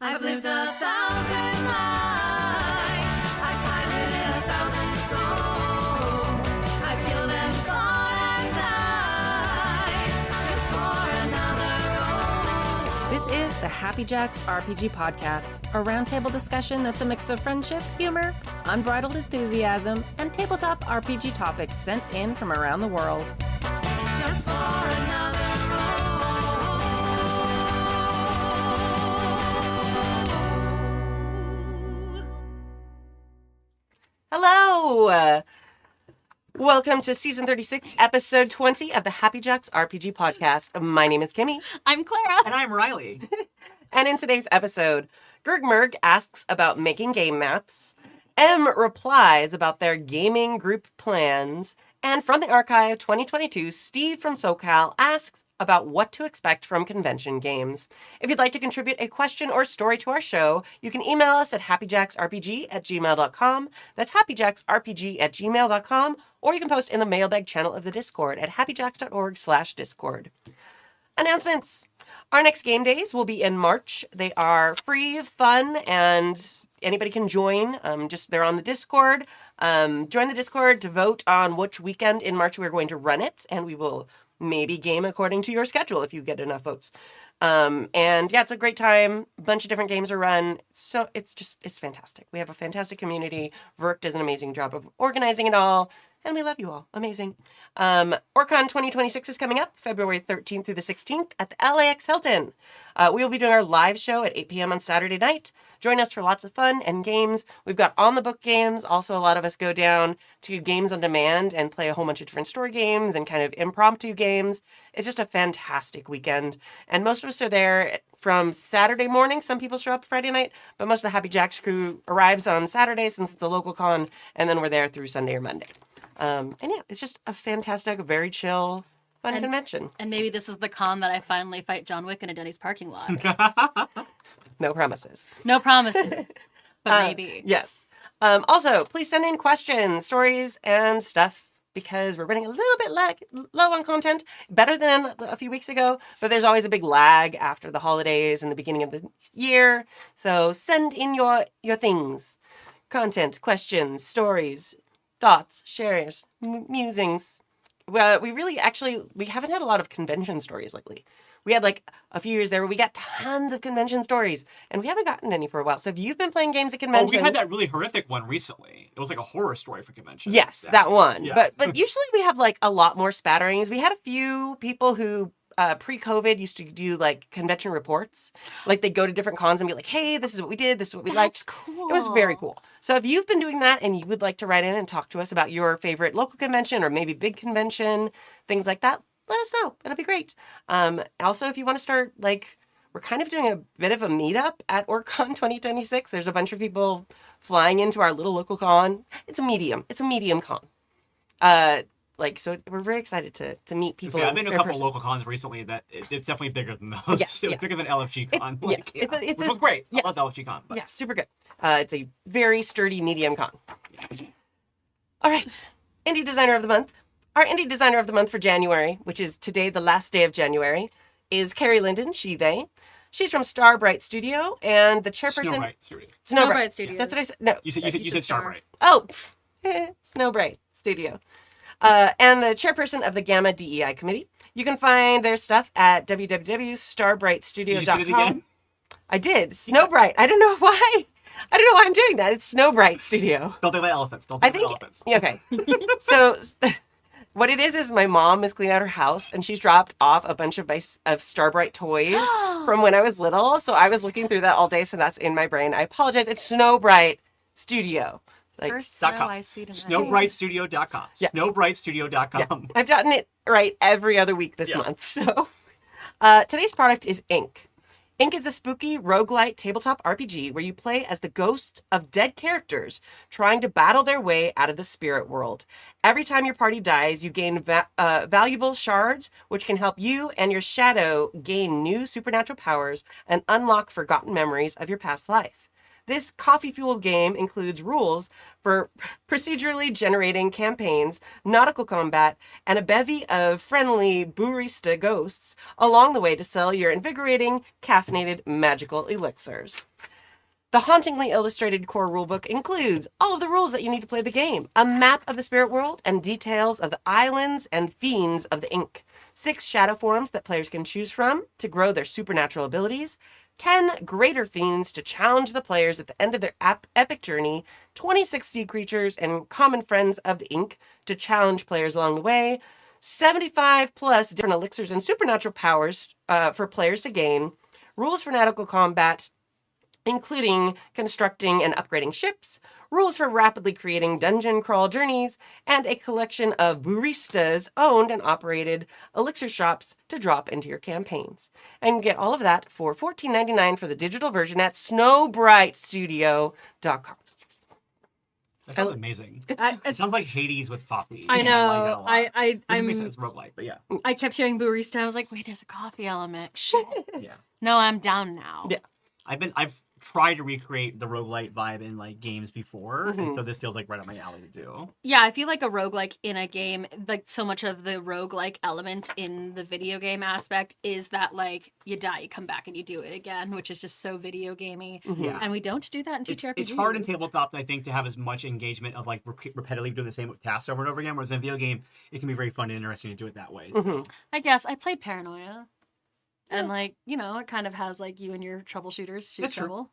I've lived 1,000 lives. I've piloted 1,000 souls. I've killed and fought and died just for another role. This is the Happy Jacks RPG Podcast, a roundtable discussion that's a mix of friendship, humor, unbridled enthusiasm, and tabletop RPG topics sent in from around the world. Just for another role. Hello! Welcome to Season 36, Episode 20 of the Happy Jacks RPG Podcast. My name is Kimi. I'm Clara. And I'm Riley. And in today's episode, Gurg Murg asks about making game maps, M replies about their gaming group plans, and from the archive 2022, Steve from SoCal asks about what to expect from convention games. If you'd like to contribute a question or story to our show, you can email us at happyjacksrpg@gmail.com. That's happyjacksrpg@gmail.com, or you can post in the mailbag channel of the Discord at happyjacks.org/discord. Announcements. Our next game days will be in March. They are free, fun, and anybody can join. They're on the Discord. Join the Discord to vote on which weekend in March we're going to run it, and we will maybe game according to your schedule if you get enough votes. And yeah, it's a great time. A bunch of different games are run. So it's fantastic. We have a fantastic community. Verk does an amazing job of organizing it all. And we love you all. Amazing. OrCon 2026 is coming up February 13th through the 16th at the LAX Hilton. We will be doing our live show at 8 p.m. on Saturday night. Join us for lots of fun and games. We've got on-the-book games. Also, a lot of us go down to Games on Demand and play a whole bunch of different story games and kind of impromptu games. It's just a fantastic weekend. And most of us are there from Saturday morning. Some people show up Friday night, but most of the Happy Jacks crew arrives on Saturday since it's a local con, and then we're there through Sunday or Monday. And yeah, it's just a fantastic, very chill, fun convention. And maybe this is the con that I finally fight John Wick in a Denny's parking lot. No promises. No promises, but maybe. Yes. Also, please send in questions, stories, and stuff, because we're running a little bit low on content. Better than a few weeks ago, but there's always a big lag after the holidays and the beginning of the year. So send in your things. Content, questions, stories, thoughts, shares, musings. Well, we haven't had a lot of convention stories lately. We had like a few years there where we got tons of convention stories, and we haven't gotten any for a while. So if you've been playing games at conventions... Oh, we had that really horrific one recently. It was like a horror story for conventions. Yes, that one. Yeah. But usually we have like a lot more spatterings. We had a few people who... pre-COVID used to do like convention reports. Like they'd go to different cons and be like, hey, this is what we did. This is what we liked. That's cool. It was very cool. So if you've been doing that and you would like to write in and talk to us about your favorite local convention or maybe big convention, things like that, let us know. It'll be great. Also, if you want to start, like, we're kind of doing a bit of a meetup at OrCon 2026. There's a bunch of people flying into our little local con. It's a medium con. So we're very excited to meet people. I've been to a in couple person. local cons recently that it's definitely bigger than those. Yes, It was yes. bigger than LFG con. Yes, Which was great. yes. I love LFG con. But... Yeah, super good. It's a very sturdy medium con. All right. Indie Designer of the Month. Our Indie Designer of the Month for January, which is today, the last day of January, is Carrie Linden, they. She's from Starbright Studio, and the chairperson... Snowbright Studio. Snowbright Studios. That's what I said. No. You said Starbright. Oh, Snowbright Studio. And the chairperson of the Gamma DEI committee. You can find their stuff at www.starbrightstudio.com. Did you say it again? I did. Snowbright. I don't know why. I don't know why I'm doing that. It's Snowbright Studio. Don't think about elephants. Don't I think think. about elephants. Okay. So, what it is my mom is cleaning out her house, and she's dropped off a bunch of Starbright toys from when I was little. So I was looking through that all day. So that's in my brain. I apologize. It's Snowbright Studio. Like, First snow .com. I see tonight. Snowbrightstudio.com. Yeah. Snowbrightstudio.com. I've gotten it right every other week this month. So today's product is Ink. Ink is a spooky roguelite tabletop RPG where you play as the ghosts of dead characters trying to battle their way out of the spirit world. Every time your party dies, you gain valuable shards, which can help you and your shadow gain new supernatural powers and unlock forgotten memories of your past life. This coffee-fueled game includes rules for procedurally generating campaigns, nautical combat, and a bevy of friendly barista ghosts along the way to sell your invigorating, caffeinated magical elixirs. The hauntingly illustrated core rulebook includes all of the rules that you need to play the game, a map of the spirit world, and details of the islands and fiends of the ink, 6 shadow forms that players can choose from to grow their supernatural abilities, 10 greater fiends to challenge the players at the end of their epic journey, 26 sea creatures and common friends of the ink to challenge players along the way, 75 plus different elixirs and supernatural powers for players to gain, rules for nautical combat, including constructing and upgrading ships, rules for rapidly creating dungeon crawl journeys, and a collection of baristas owned and operated elixir shops to drop into your campaigns. And you get all of that for $14.99 for the digital version at snowbrightstudio.com. That sounds amazing. It It's, sounds like Hades with coffee. I like that know. a lot. Which I'm. makes sense, roguelike, but yeah. I kept hearing barista. I was like, wait, there's a coffee element. Shit. Yeah. No, I'm down now. Yeah. I've tried to recreate the roguelite vibe in like games before, and so this feels like right up my alley to do. Yeah, I feel like a roguelike in a game, like so much of the roguelike element in the video game aspect is that like you die, you come back and you do it again, which is just so video gamey. Yeah. And we don't do that in TTRPGs. It's hard in tabletop, I think, to have as much engagement of like repetitively doing the same tasks over and over again, whereas in a video game, it can be very fun and interesting to do it that way. So. I guess I played Paranoia. And like, you know, it kind of has like you and your troubleshooters shoot That's true. trouble.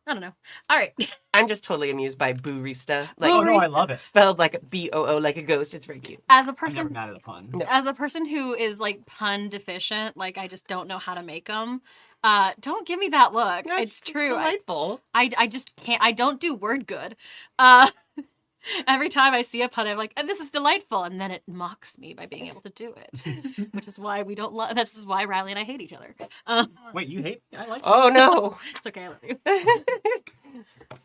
I don't know. All right. I'm just totally amused by barista. Like, Oh no, I love it. spelled like BOO, like a ghost. It's very cute. As a I'm never person mad at a pun. No. as a person who is like pun deficient, like I just don't know how to make them. Don't give me that look. It's true. Delightful. I just can't. I don't do word good. Every time I see a pun, I'm like, and this is delightful, and then it mocks me by being able to do it, which is why we don't love. This is why Riley and I hate each other. Wait, you hate me? I like Oh no. It's okay.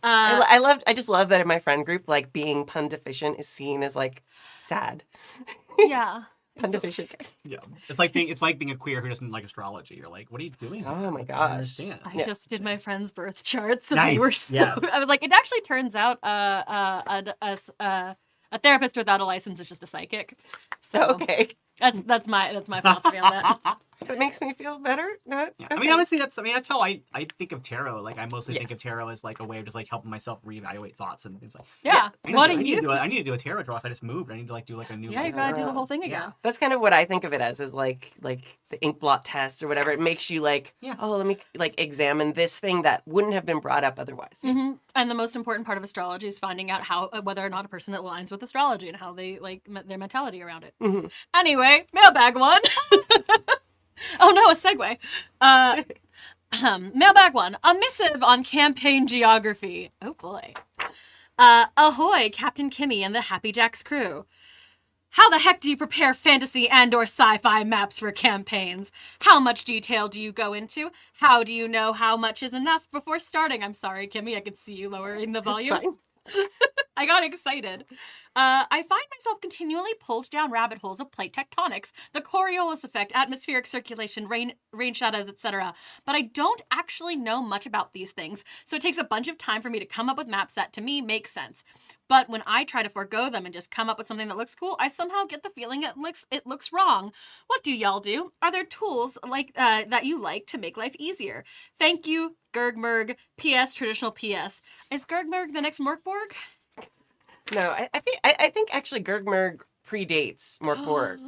I love you. I just love that in my friend group, like being pun deficient is seen as like sad. Yeah. Pun deficient. Yeah, it's like being a queer who doesn't like astrology. You're like, what are you doing? Oh my I don't gosh. understand. I Yeah. just did my friend's birth charts, and Nice. they were so. Yeah. I was like, it actually turns out a therapist without a license is just a psychic. So Okay. that's my philosophy on that. That makes me feel better. Not, Yeah. okay. I mean, honestly, that's how I think of tarot. Like, I mostly think of Yes. tarot as like a way of just like helping myself reevaluate thoughts and things like. Yeah. What do you? I need to do a tarot draw. So I just moved. I need to like do like a new. Yeah, you like, gotta do the whole thing again. That's kind of what I think of it as, is like the ink blot test or whatever. It makes you like, Yeah. oh, let me like examine this thing that wouldn't have been brought up otherwise. hmm And the most important part of astrology is finding out how whether or not a person aligns with astrology and how they like their mentality around it. Mhm. Anyway, mailbag one. Oh no, a segue. Mailbag one. A missive on campaign geography. Oh boy. Ahoy, Captain Kimi and the Happy Jacks crew. How the heck do you prepare fantasy and or sci-fi maps for campaigns? How much detail do you go into? How do you know how much is enough before starting? I'm sorry, Kimmy, I could see you lowering the volume. Fine. I got excited. I find myself continually pulled down rabbit holes of plate tectonics, the Coriolis effect, atmospheric circulation, rain shadows, etc. But I don't actually know much about these things, so it takes a bunch of time for me to come up with maps that, to me, make sense. But when I try to forego them and just come up with something that looks cool, I somehow get the feeling it looks wrong. What do y'all do? Are there tools like that you like to make life easier? Thank you, Gurg Murg. P.S. Traditional P.S. Is Gurg Murg the next Morkborg? No, I think actually Gurg Murg predates Morkborg.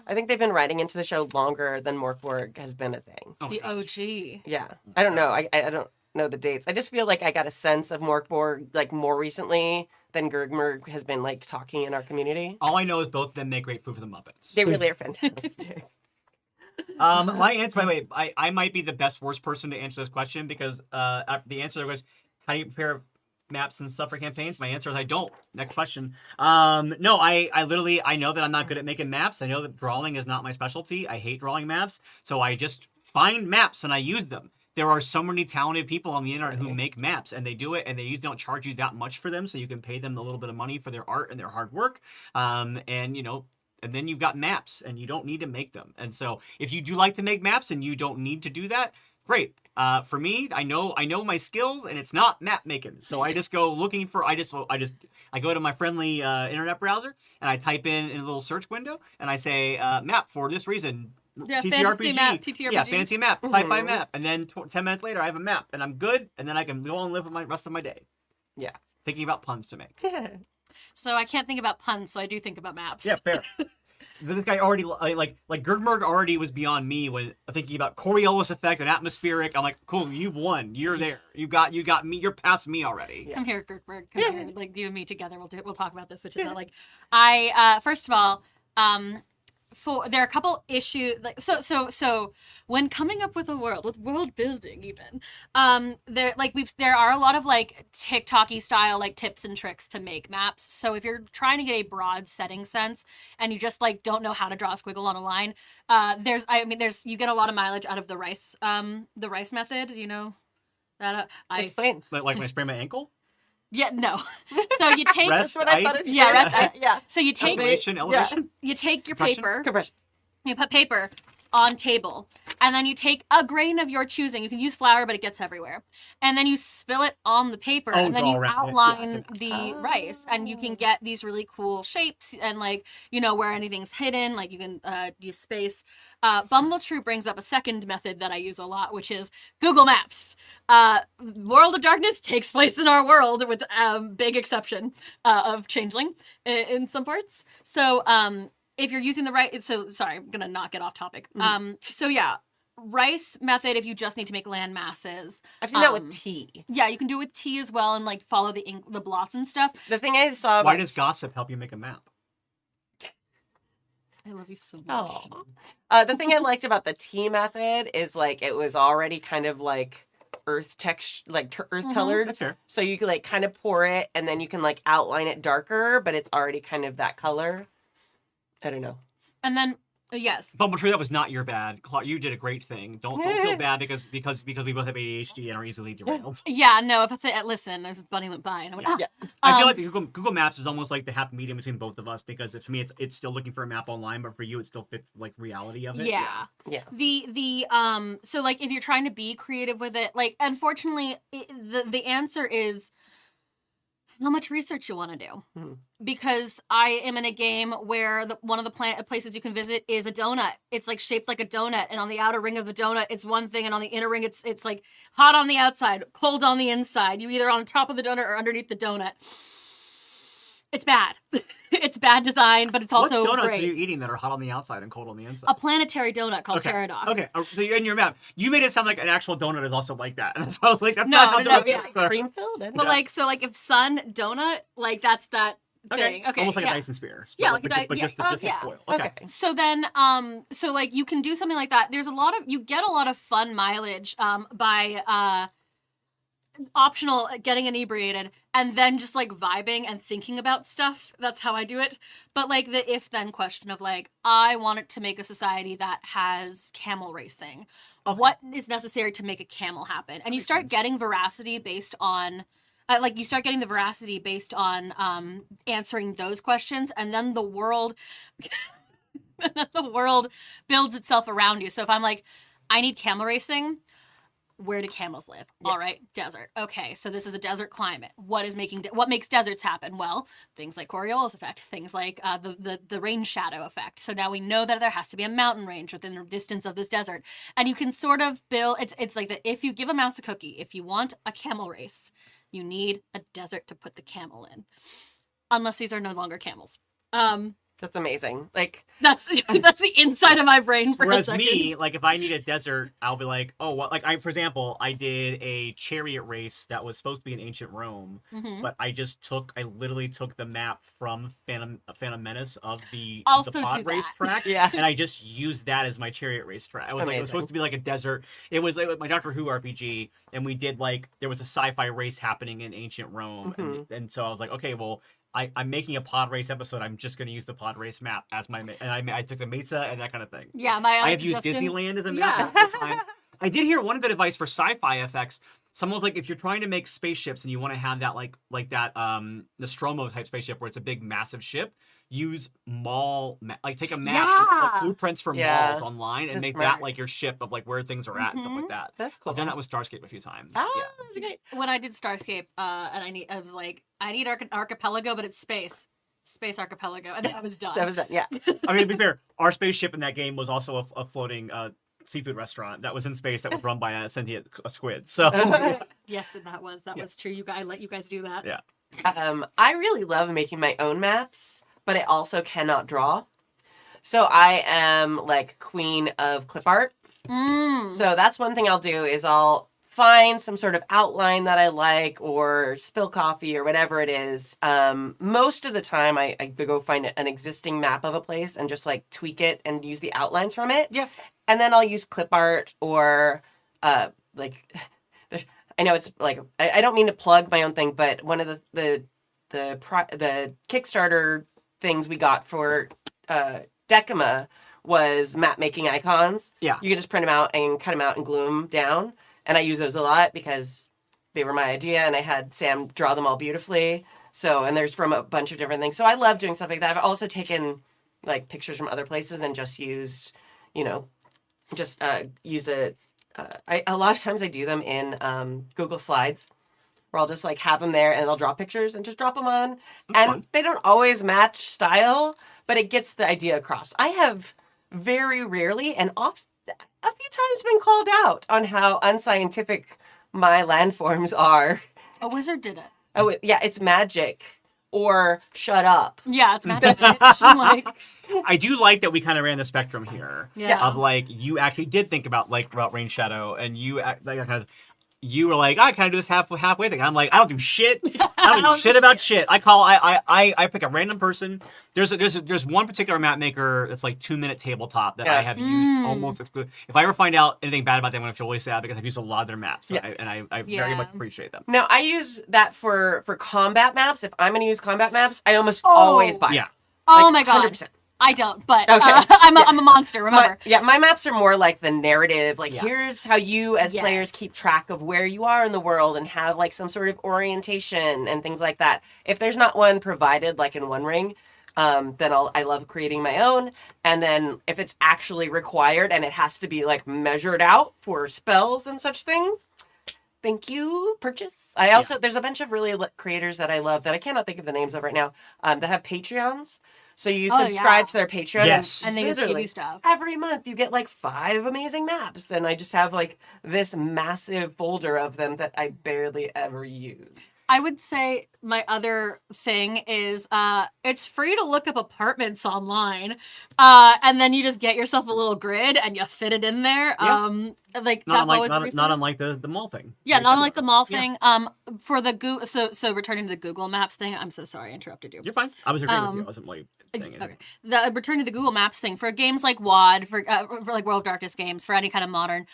I think they've been writing into the show longer than Morkborg has been a thing. Oh, The gosh. OG. Yeah. I don't know. I don't know the dates. I just feel like I got a sense of Morkborg like more recently than Gurg Murg has been like talking in our community. All I know is both of them make great food for the Muppets. They really are fantastic. My answer, by the way, I might be the worst person to answer this question because the answer was, how do you prepare maps and stuff for campaigns? My answer is I don't. Next question. No, I literally, I know that I'm not good at making maps. I know that drawing is not my specialty. I hate drawing maps. So I just find maps and I use them. There are so many talented people on the internet who make maps, and they do it, and they usually don't charge you that much for them, so you can pay them a little bit of money for their art and their hard work. And, you know, and then you've got maps, and you don't need to make them. And so if you do like to make maps and you don't need to do that, great. For me, I know my skills, and it's not map making. So I just go looking for. I go to my friendly internet browser, and I type in a little search window, and I say map for this reason. Yeah, TTRPG. fantasy map, TTRPG. Yeah, fancy map, sci-fi map, and then 10 minutes later, I have a map, and I'm good, and then I can go on and live with my rest of my day. Yeah. Thinking about puns to make. So I can't think about puns, so I do think about maps. Yeah, fair. But this guy already like Gurg Murg already was beyond me when thinking about Coriolis effect and atmospheric. I'm like, cool, you've won. You're there. You got me. You're past me already. Come here, Gurg Murg. Come here. Like you and me together. We'll talk about this, which is not like I first of all, there are a couple issues like so when coming up with a world with world building even there are a lot of like TikTok-y style like tips and tricks to make maps. So if you're trying to get a broad setting sense and you just like don't know how to draw a squiggle on a line, there's you get a lot of mileage out of the rice method, you know that Explain. Like when I sprain my ankle. yeah, no. So you take Rest That's what I thought ice? it Yeah, rest said. ice. Yeah. so you take Elevation. you take your Compression? paper. Compression. You put paper on table, and then you take a grain of your choosing. You can use flour, but it gets everywhere. And then you spill it on the paper, Oh, and then draw you around it. outline Yeah, the rice, and you can get these really cool shapes and like where anything's hidden. Like you can use space. Bumbletrue brings up a second method that I use a lot, which is Google Maps. World of Darkness takes place in our world, with big exception of Changeling in some parts. So if you're using the right, so sorry, I'm gonna not get off topic. So yeah, rice method if you just need to make land masses. I've seen that with tea. Yeah, you can do it with tea as well, and like follow the blots and stuff. The thing I saw about Why does gossip help you make a map? I love you so much. the thing I liked about the tea method is like it was already kind of like earth texture, like earth colored. That's fair. So you can like kind of pour it, and then you can like outline it darker, but it's already kind of that color. I don't know. And then yes, Bumbletree, that was not your bad. You did a great thing. Don't feel bad because we both have ADHD and are easily derailed. yeah, no. Listen, if Bunny went by, and I went, Yeah. I feel like Google Maps is almost like the happy medium between both of us because to me it's still looking for a map online, but for you it still fits like reality of it. yeah. Yeah. The so like if you're trying to be creative with it, like unfortunately the answer is how much research you want to do. Because I am in a game where one of the places you can visit is a donut. It's like shaped like a donut, and on the outer ring of the donut it's one thing, and on the inner ring it's like hot on the outside, cold on the inside. You either on top of the donut or underneath the donut. It's bad. It's bad design, but it's also what donuts great. are you eating that are hot on the outside and cold on the inside? A planetary donut called Paradox. Okay, so you're in your map. You made it sound like an actual donut is also like that, and that's why I was like, that's No, not how no, donuts yeah. work. Cream filled. But like if sun donut, like that's that thing. Okay. Almost like yeah. a Dyson sphere. Yeah, but, like a but just yeah. like foil. Okay. So then, so like you can do something like that. There's you get a lot of fun mileage by optional getting inebriated and then just like vibing and thinking about stuff. That's how I do it. But like the if then question of like, I want it to make a society that has camel racing. Okay. What is necessary to make a camel happen? And you start getting veracity based on the veracity based on answering those questions, and then the world builds itself around you. So if I'm like, I need camel racing, where do camels live? Yeah. All right, desert. Okay, so this is a desert climate. What makes deserts happen? Well, things like Coriolis effect, things like the rain shadow effect. So now we know that there has to be a mountain range within the distance of this desert, and you can sort of build. It's like that. If you give a mouse a cookie, if you want a camel race, you need a desert to put the camel in, unless these are no longer camels. That's amazing. Like That's the inside of my brain for Whereas a second. me, like if I need a desert, I'll be like, oh, what? Like for example, I did a chariot race that was supposed to be in ancient Rome, but I literally took the map from Phantom Menace of the Also pod do race that. track, Yeah. and I just used that as my chariot race track. It was Amazing. supposed to be like a desert. It was like my Doctor Who RPG, and we did like there was a sci-fi race happening in ancient Rome, and so I was like, okay, well. I'm making a pod race episode. I'm just going to use the pod race map as my and I took the Mesa and that kind of thing. Yeah, my I other have used suggestion- Disneyland as a Yeah. map at the time. I did hear one good advice for sci-fi effects. Someone was like, if you're trying to make spaceships and you want to have that like that Nostromo type spaceship where it's a big massive ship, use take a map, like blueprints for malls online, and That's make smart. that like your ship of like where things are at and stuff like that. That's cool. I've done that with Starscape a few times. That's great. When I did Starscape, and I was like, I need archipelago, but it's space archipelago, and then I was done. That was done. Yeah. I mean, to be fair, our spaceship in that game was also a floating seafood restaurant that was in space that was run by a sentient squid. So Yes, and that was true. I let you guys do that. yeah. I really love making my own maps, but I also cannot draw. So I am like queen of clip art. So that's one thing I'll do is I'll find some sort of outline that I like or spill coffee or whatever it is. Most of the time I go find an existing map of a place and just like tweak it and use the outlines from it. Yeah. And then I'll use clip art or like I know it's like I don't mean to plug my own thing, but one of the Kickstarter things we got for Decima was map making icons. Yeah. You can just print them out and cut them out and glue them down. And I use those a lot because they were my idea and I had Sam draw them all beautifully. So, and there's from a bunch of different things. So I love doing stuff like that. I've also taken like pictures from other places and just used, used a lot of times I do them in Google Slides where I'll just like have them there and I'll draw pictures and just drop them on. That's and fun. They don't always match style, but it gets the idea across. I have very rarely and often a few times been called out on how unscientific my landforms are. A wizard did it. Oh, yeah, it's magic or shut up. Yeah, it's magic. Like, I do like that we kind of ran the spectrum here. Yeah. Of like you actually did think about Rain Shadow, and you you were like, I kind of do this halfway thing. I'm like, I don't do shit. I don't do shit about shit. I pick a random person. There's one particular map maker that's like 2-minute tabletop that I have used almost exclusively. If I ever find out anything bad about them, I'm gonna feel really sad because I've used a lot of their maps. Yeah. And I very much appreciate them. Now, I use that for combat maps. If I'm going to use combat maps, I almost always buy. Yeah. oh my god. 100%. I don't, but Okay. I'm a monster, remember. My maps are more like the narrative. Like, Yeah. here's how you as Yes. players keep track of where you are in the world and have like some sort of orientation and things like that. If there's not one provided, like in One Ring, then I love creating my own. And then if it's actually required and it has to be like measured out for spells and such things, thank you, purchase. I also, there's a bunch of really creators that I love that I cannot think of the names of right now, that have Patreons. So you subscribe to their Patreon. Yes. And they just give literally you stuff. Every month you get like 5 amazing maps. And I just have like this massive folder of them that I barely ever use. I would say my other thing is it's free to look up apartments online, and then you just get yourself a little grid and you fit it in there. Yeah. Like Not that's always a unlike resource. not unlike the mall thing. Yeah, not unlike the mall Yeah. thing. For the Google, so returning to the Google Maps thing. I'm so sorry I interrupted you. You're fine. I was agreeing with you. I wasn't like saying anything. Okay. The returning to the Google Maps thing for games like WoD, for like World of Darkness games, for any kind of modern.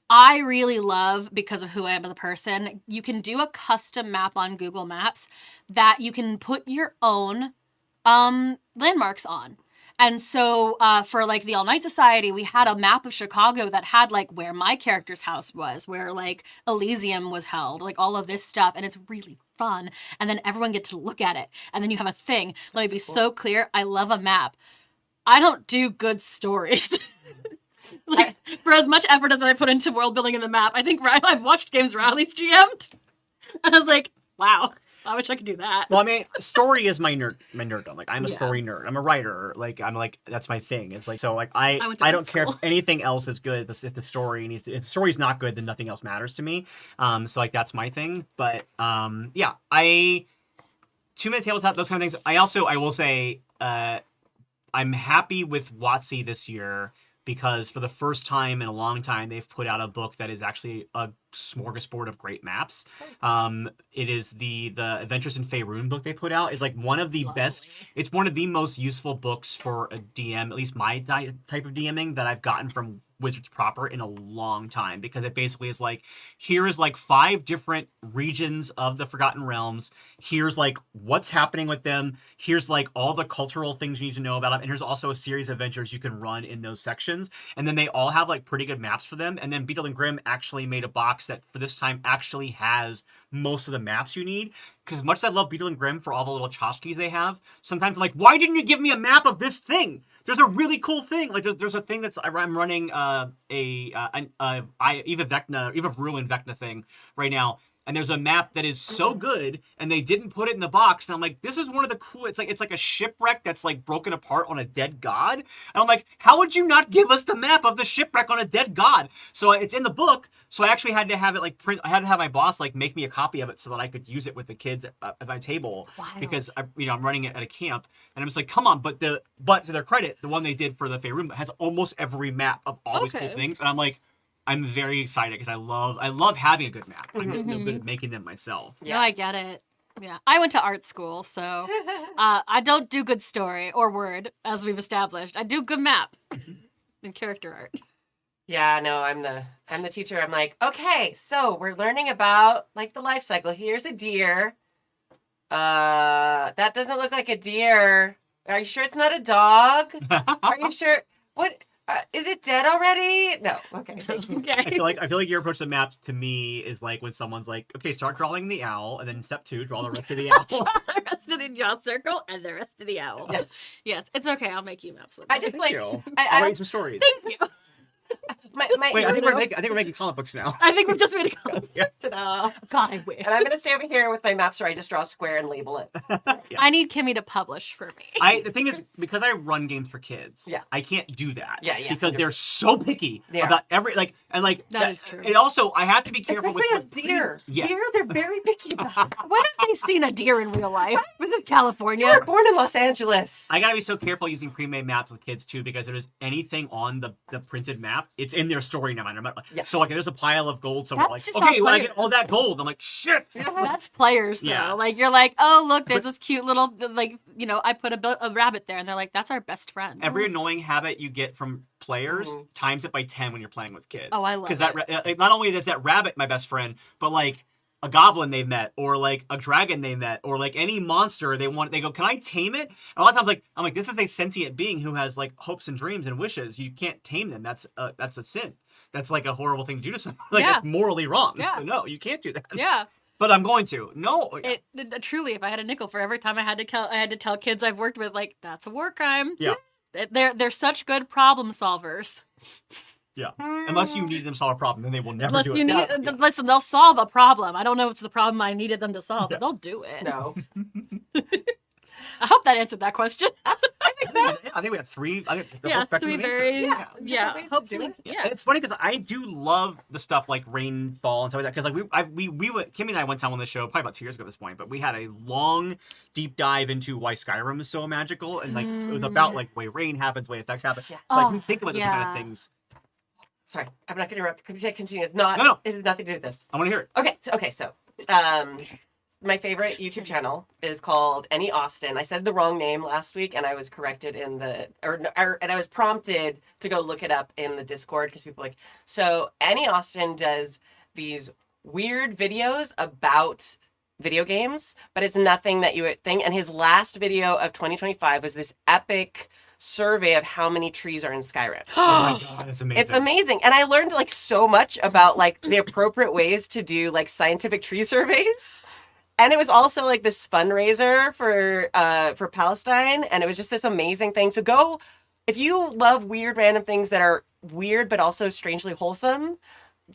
I really love, because of who I am as a person, you can do a custom map on Google Maps that you can put your own landmarks on. And so for like the All Night Society, we had a map of Chicago that had like where my character's house was, where like Elysium was held, like all of this stuff. And it's really fun. And then everyone gets to look at it. And then you have a thing. Let me be so clear. I love a map. I don't do good stories. Like, for as much effort as I put into world building in the map, I think I've watched games Riley's GM'd, and I was like, wow, I wish I could do that. Well, I mean, story is my nerddom. Like, I'm a story nerd. I'm a writer. Like, that's my thing. It's like, so like I don't care if anything else is good. If the story if the story's not good, then nothing else matters to me. So like that's my thing. But yeah, 2-minute tabletop, those kind of things. I will say, I'm happy with WotC this year, because for the first time in a long time, they've put out a book that is actually a smorgasbord of great maps. It is the Adventures in Faerun book they put out. Is like one of the best. It's one of the most useful books for a DM, at least my type of DMing, that I've gotten from Wizards proper in a long time, because it basically is like, here is like 5 different regions of the Forgotten Realms. Here's like what's happening with them. Here's like all the cultural things you need to know about them. And here's also a series of adventures you can run in those sections. And then they all have like pretty good maps for them. And then Beetle and Grimm actually made a box that for this time actually has most of the maps you need. Because as much as I love Beetle and Grimm for all the little tchotchkes they have, sometimes I'm like, why didn't you give me a map of this thing? There's a really cool thing. Like there's a thing that's I'm running Eva Ruin Vecna thing right now, and there's a map that is so good, and they didn't put it in the box. And I'm like, this is one of the cool. It's like a shipwreck that's like broken apart on a dead god. And I'm like, how would you not give us the map of the shipwreck on a dead god? So it's in the book. So I actually had to have it like print. I had to have my boss like make me a copy of it so that I could use it with the kids at my table. Wild. Because I'm running it at a camp, and I'm just like, come on. But to their credit, the one they did for the Fey Room has almost every map of all these cool things, and I'm like, I'm very excited because I love having a good map. I'm just no good at making them myself. Yeah, I get it. Yeah, I went to art school, so I don't do good story or word, as we've established. I do good map and character art. Yeah, no, I'm the teacher. I'm like, okay, so we're learning about like the life cycle. Here's a deer. That doesn't look like a deer. Are you sure it's not a dog? Are you sure? What? Is it dead already? No. Okay. Thank you. Okay. I feel like your approach to maps to me is like when someone's like, okay, start drawing the owl, and then step 2, draw the rest of the owl. The rest of the jaw circle and the rest of the owl. Yeah. Yes, it's okay. I'll make you maps with I it. just Thank like you. I I'll write some stories. Thank you. my Wait, I think we're making comic books now. I think we just made a comment. ta-da. God, I wish. And I'm gonna stay over here with my maps where I just draw a square and label it. I need Kimi to publish for me. The thing is, because I run games for kids, Yeah. I can't do that. Yeah, yeah. Because they're so picky They are. about every That is true. And also, I have to be careful Especially with with deer. Yeah. Deer, they're very picky about. When have they seen a deer in real life? This is You California. were born in Los Angeles. I gotta be so careful using pre-made maps with kids too, because if there's anything on the printed map, it's in their story no matter what. Yeah. So like, if there's a pile of gold somewhere, That's like, just okay, our when I get players. all that gold, I'm like, shit. That's players, though. Yeah. Like, you're like, oh, look, there's this cute little, like, I put a rabbit there. And they're like, that's our best friend. Every annoying habit you get from players, times it by 10 when you're playing with kids. Oh, I love Because not only is that rabbit my best friend, but like a goblin they've met, or like a dragon they met, or like any monster they go, can I tame it? And a lot of times, I'm like, this is a sentient being who has like hopes and dreams and wishes. You can't tame them. That's a sin. That's like a horrible thing to do to someone. Like, Yeah. that's morally wrong. Yeah. So, no, you can't do that. Yeah. But I'm going to. No. Truly, if I had a nickel for every time I had to tell kids I've worked with, like, that's a war crime. Yeah. They're such good problem solvers. Yeah. Unless you need them to solve a problem, then they will never Unless do you it. need, listen, they'll solve a problem. I don't know if it's the problem I needed them to solve, but they'll do it. No. I hope that answered that question. I think so. I think we have 3. I think the whole Yeah, spectrum 3 of very, answers. yeah, ways to do hopefully, it. yeah. And it's funny because I do love the stuff like rainfall and stuff like that. Because like we went, Kimi and I one time on the show probably about 2 years ago at this point, but we had a long deep dive into why Skyrim is so magical, and like it was about like the way rain happens, the way effects happen. Yeah. Like Oh, we think about those kind of yeah. things. Sorry, I'm not going to interrupt. Continue. It's not. No. It has nothing to do with this. I want to hear it. Okay. So, my favorite YouTube channel is called Any Austin. I said the wrong name last week, and I was corrected and I was prompted to go look it up in the Discord because people were like. So Any Austin does these weird videos about video games, but it's nothing that you would think. And his last video of 2025 was this epic survey of how many trees are in Skyrim. Oh my god, that's amazing. It's amazing. And I learned like so much about like the appropriate ways to do like scientific tree surveys. And it was also like this fundraiser for Palestine, and it was just this amazing thing. So go, if you love weird random things that are weird but also strangely wholesome,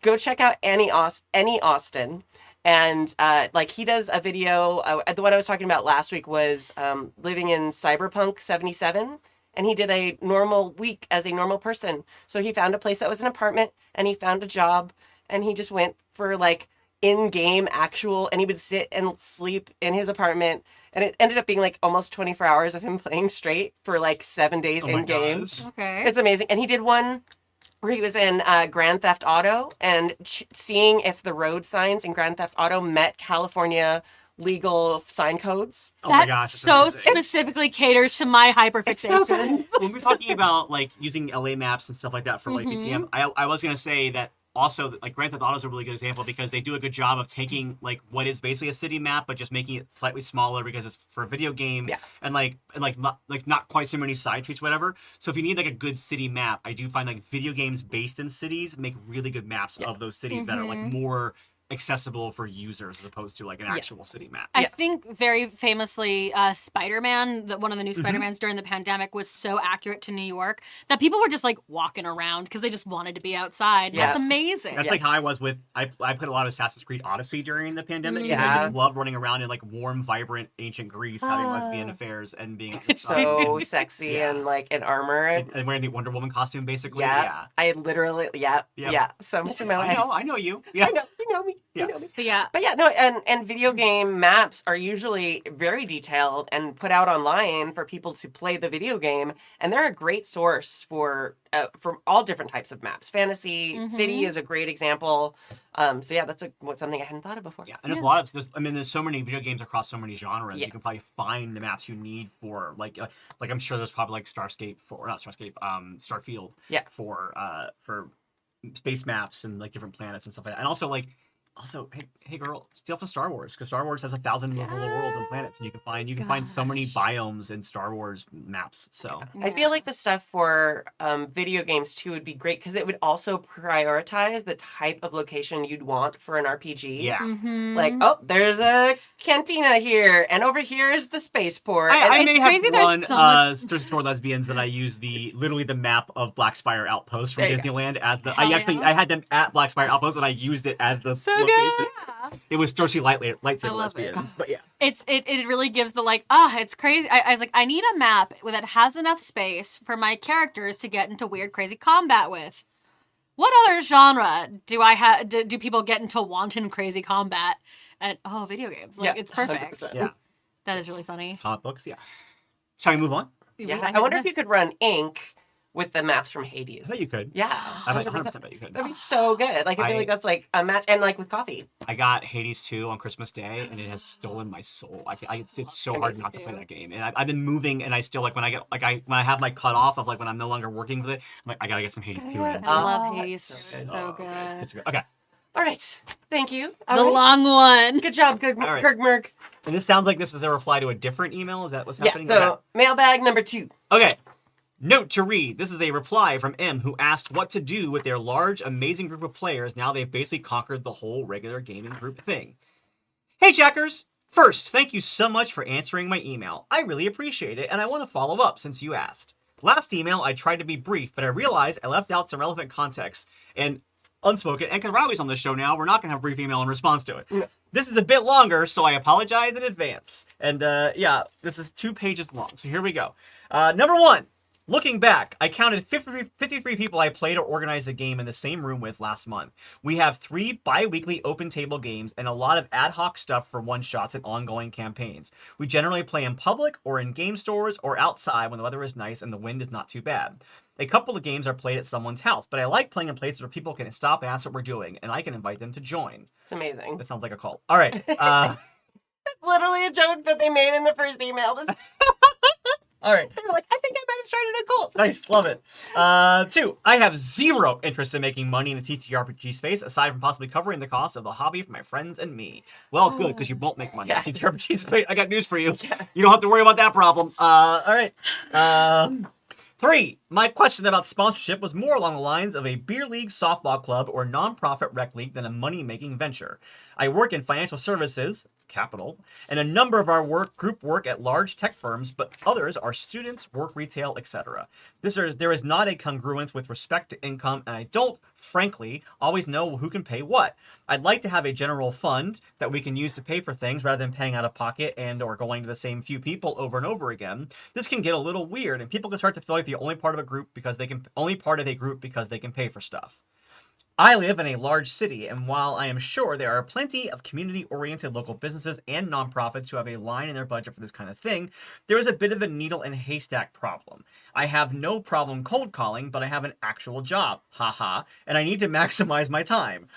go check out Any Austin. And like he does a video, the one I was talking about last week was living in Cyberpunk 77. And he did a normal week as a normal person. So he found a place that was an apartment, and he found a job, and he just went for like in-game actual, and he would sit and sleep in his apartment. And it ended up being like almost 24 hours of him playing straight for like 7 days Oh my in-game. gosh. Okay. It's amazing. And he did one where he was in Grand Theft Auto and seeing if the road signs in Grand Theft Auto met California legal sign codes. Oh my That gosh, it's so amazing. specifically caters to my hyperfixation. When we're talking about like using LA maps and stuff like that for like VTM, I was gonna say that also like Grand Theft Auto is a really good example because they do a good job of taking like what is basically a city map but just making it slightly smaller because it's for a video game and not quite so many side streets, whatever. So if you need like a good city map, I do find like video games based in cities make really good maps of those cities that are like more accessible for users as opposed to like an actual city map. I think very famously, Spider-Man, one of the new Spider-Mans during the pandemic, was so accurate to New York that people were just like walking around because they just wanted to be outside. Yeah. That's amazing. That's like how I was with I played a lot of Assassin's Creed Odyssey during the pandemic. And I Yeah. just loved running around in like warm, vibrant, ancient Greece, having lesbian affairs and being So sexy and like in armor. and wearing the Wonder Woman costume, basically. Yeah. I literally, Yep. so much in my life. I know you. Yeah. I know, you know me. Yeah. You know me. But yeah. But yeah, no, and video game maps are usually very detailed and put out online for people to play the video game, and they're a great source for all different types of maps. Fantasy City is a great example. So yeah, that's something I hadn't thought of before. Yeah, and there's a lot of there's so many video games across so many genres. Yes. You can probably find the maps you need for like I'm sure there's probably like Starfield. Yeah. For space maps and like different planets and stuff like that. And also hey girl, steal from Star Wars because Star Wars has 1,000 little worlds and planets, and you can find so many biomes in Star Wars maps. So I feel like the stuff for video games too would be great because it would also prioritize the type of location you'd want for an RPG. yeah. Like, oh, there's a cantina here, and over here is the spaceport. I and may it's have crazy there's run so much- Thirsty for Lesbians that I use literally the map of Black Spire Outpost from There you Disneyland as the Hell yeah. I had them at Black Spire Outpost and I used it as the So location. good. It was Thirsty I Lightsaber love it. Lesbians. But yeah. It really gives the like, it's crazy. I was like, I need a map that has enough space for my characters to get into weird, crazy combat with. What other genre do people get into wanton, crazy combat at video games? Like, Yeah, it's perfect. 100%. Yeah. That is really funny. Comic books, yeah. Shall we move on? Yeah, I wonder if you could run ink with the maps from Hades. I bet you could. Yeah, I bet 100%. 100% bet you could. That'd be so good. Like I feel like that's like a match, and like with coffee. I got Hades 2 on Christmas Day, and it has stolen my soul. It's so hard Hades not to play 2. that game. And I've been moving, and I still like when I have my cut off of like when I'm no longer working with it. I'm like I gotta get some Hades 2 in. I Oh, love it's Hades. so good. So good. It's good. Okay. All right, thank you. The All right. long one. Good job, Gurg All right. Murg. And this sounds like this is a reply to a different email. Is that what's Yeah. happening? So mailbag number 2. Okay. Note to read. This is a reply from M, who asked what to do with their large, amazing group of players now they've basically conquered the whole regular gaming group thing. Hey, Jackers! First, thank you so much for answering my email. I really appreciate it, and I want to follow up since you asked. Last email, I tried to be brief, but I realized I left out some relevant context and unspoken, and because Riley's on the show now, we're not going to have a brief email in response to it. No. This is a bit longer, so I apologize in advance. And yeah, this is 2 pages long, so here we go. Number 1. Looking back, I counted 53 people I played or organized a game in the same room with last month. We have 3 bi-weekly open table games and a lot of ad hoc stuff for one-shots and ongoing campaigns. We generally play in public or in game stores or outside when the weather is nice and the wind is not too bad. A couple of games are played at someone's house, but I like playing in places where people can stop and ask what we're doing, and I can invite them to join. It's amazing. That sounds like a cult. All right. Literally a joke that they made in the first email. All right. They were like, I think I might have started a cult. Nice, love it. 2, I have zero interest in making money in the TTRPG space, aside from possibly covering the cost of the hobby for my friends and me. Well, good, because you won't make money in the TTRPG space. I got news for you. Yeah. You don't have to worry about that problem. All right. 3, my question about sponsorship was more along the lines of a beer league softball club or nonprofit rec league than a money-making venture. I work in financial services, capital, and a number of our group work at large tech firms, but others are students, work retail, etc. There is not a congruence with respect to income, and I don't, frankly, always know who can pay what. I'd like to have a general fund that we can use to pay for things rather than paying out of pocket and or going to the same few people over and over again. This can get a little weird, and people can start to feel like the only part of a group because they can pay for stuff. I live in a large city, and while I am sure there are plenty of community-oriented local businesses and nonprofits who have a line in their budget for this kind of thing, there is a bit of a needle and haystack problem. I have no problem cold calling, but I have an actual job, haha, and I need to maximize my time.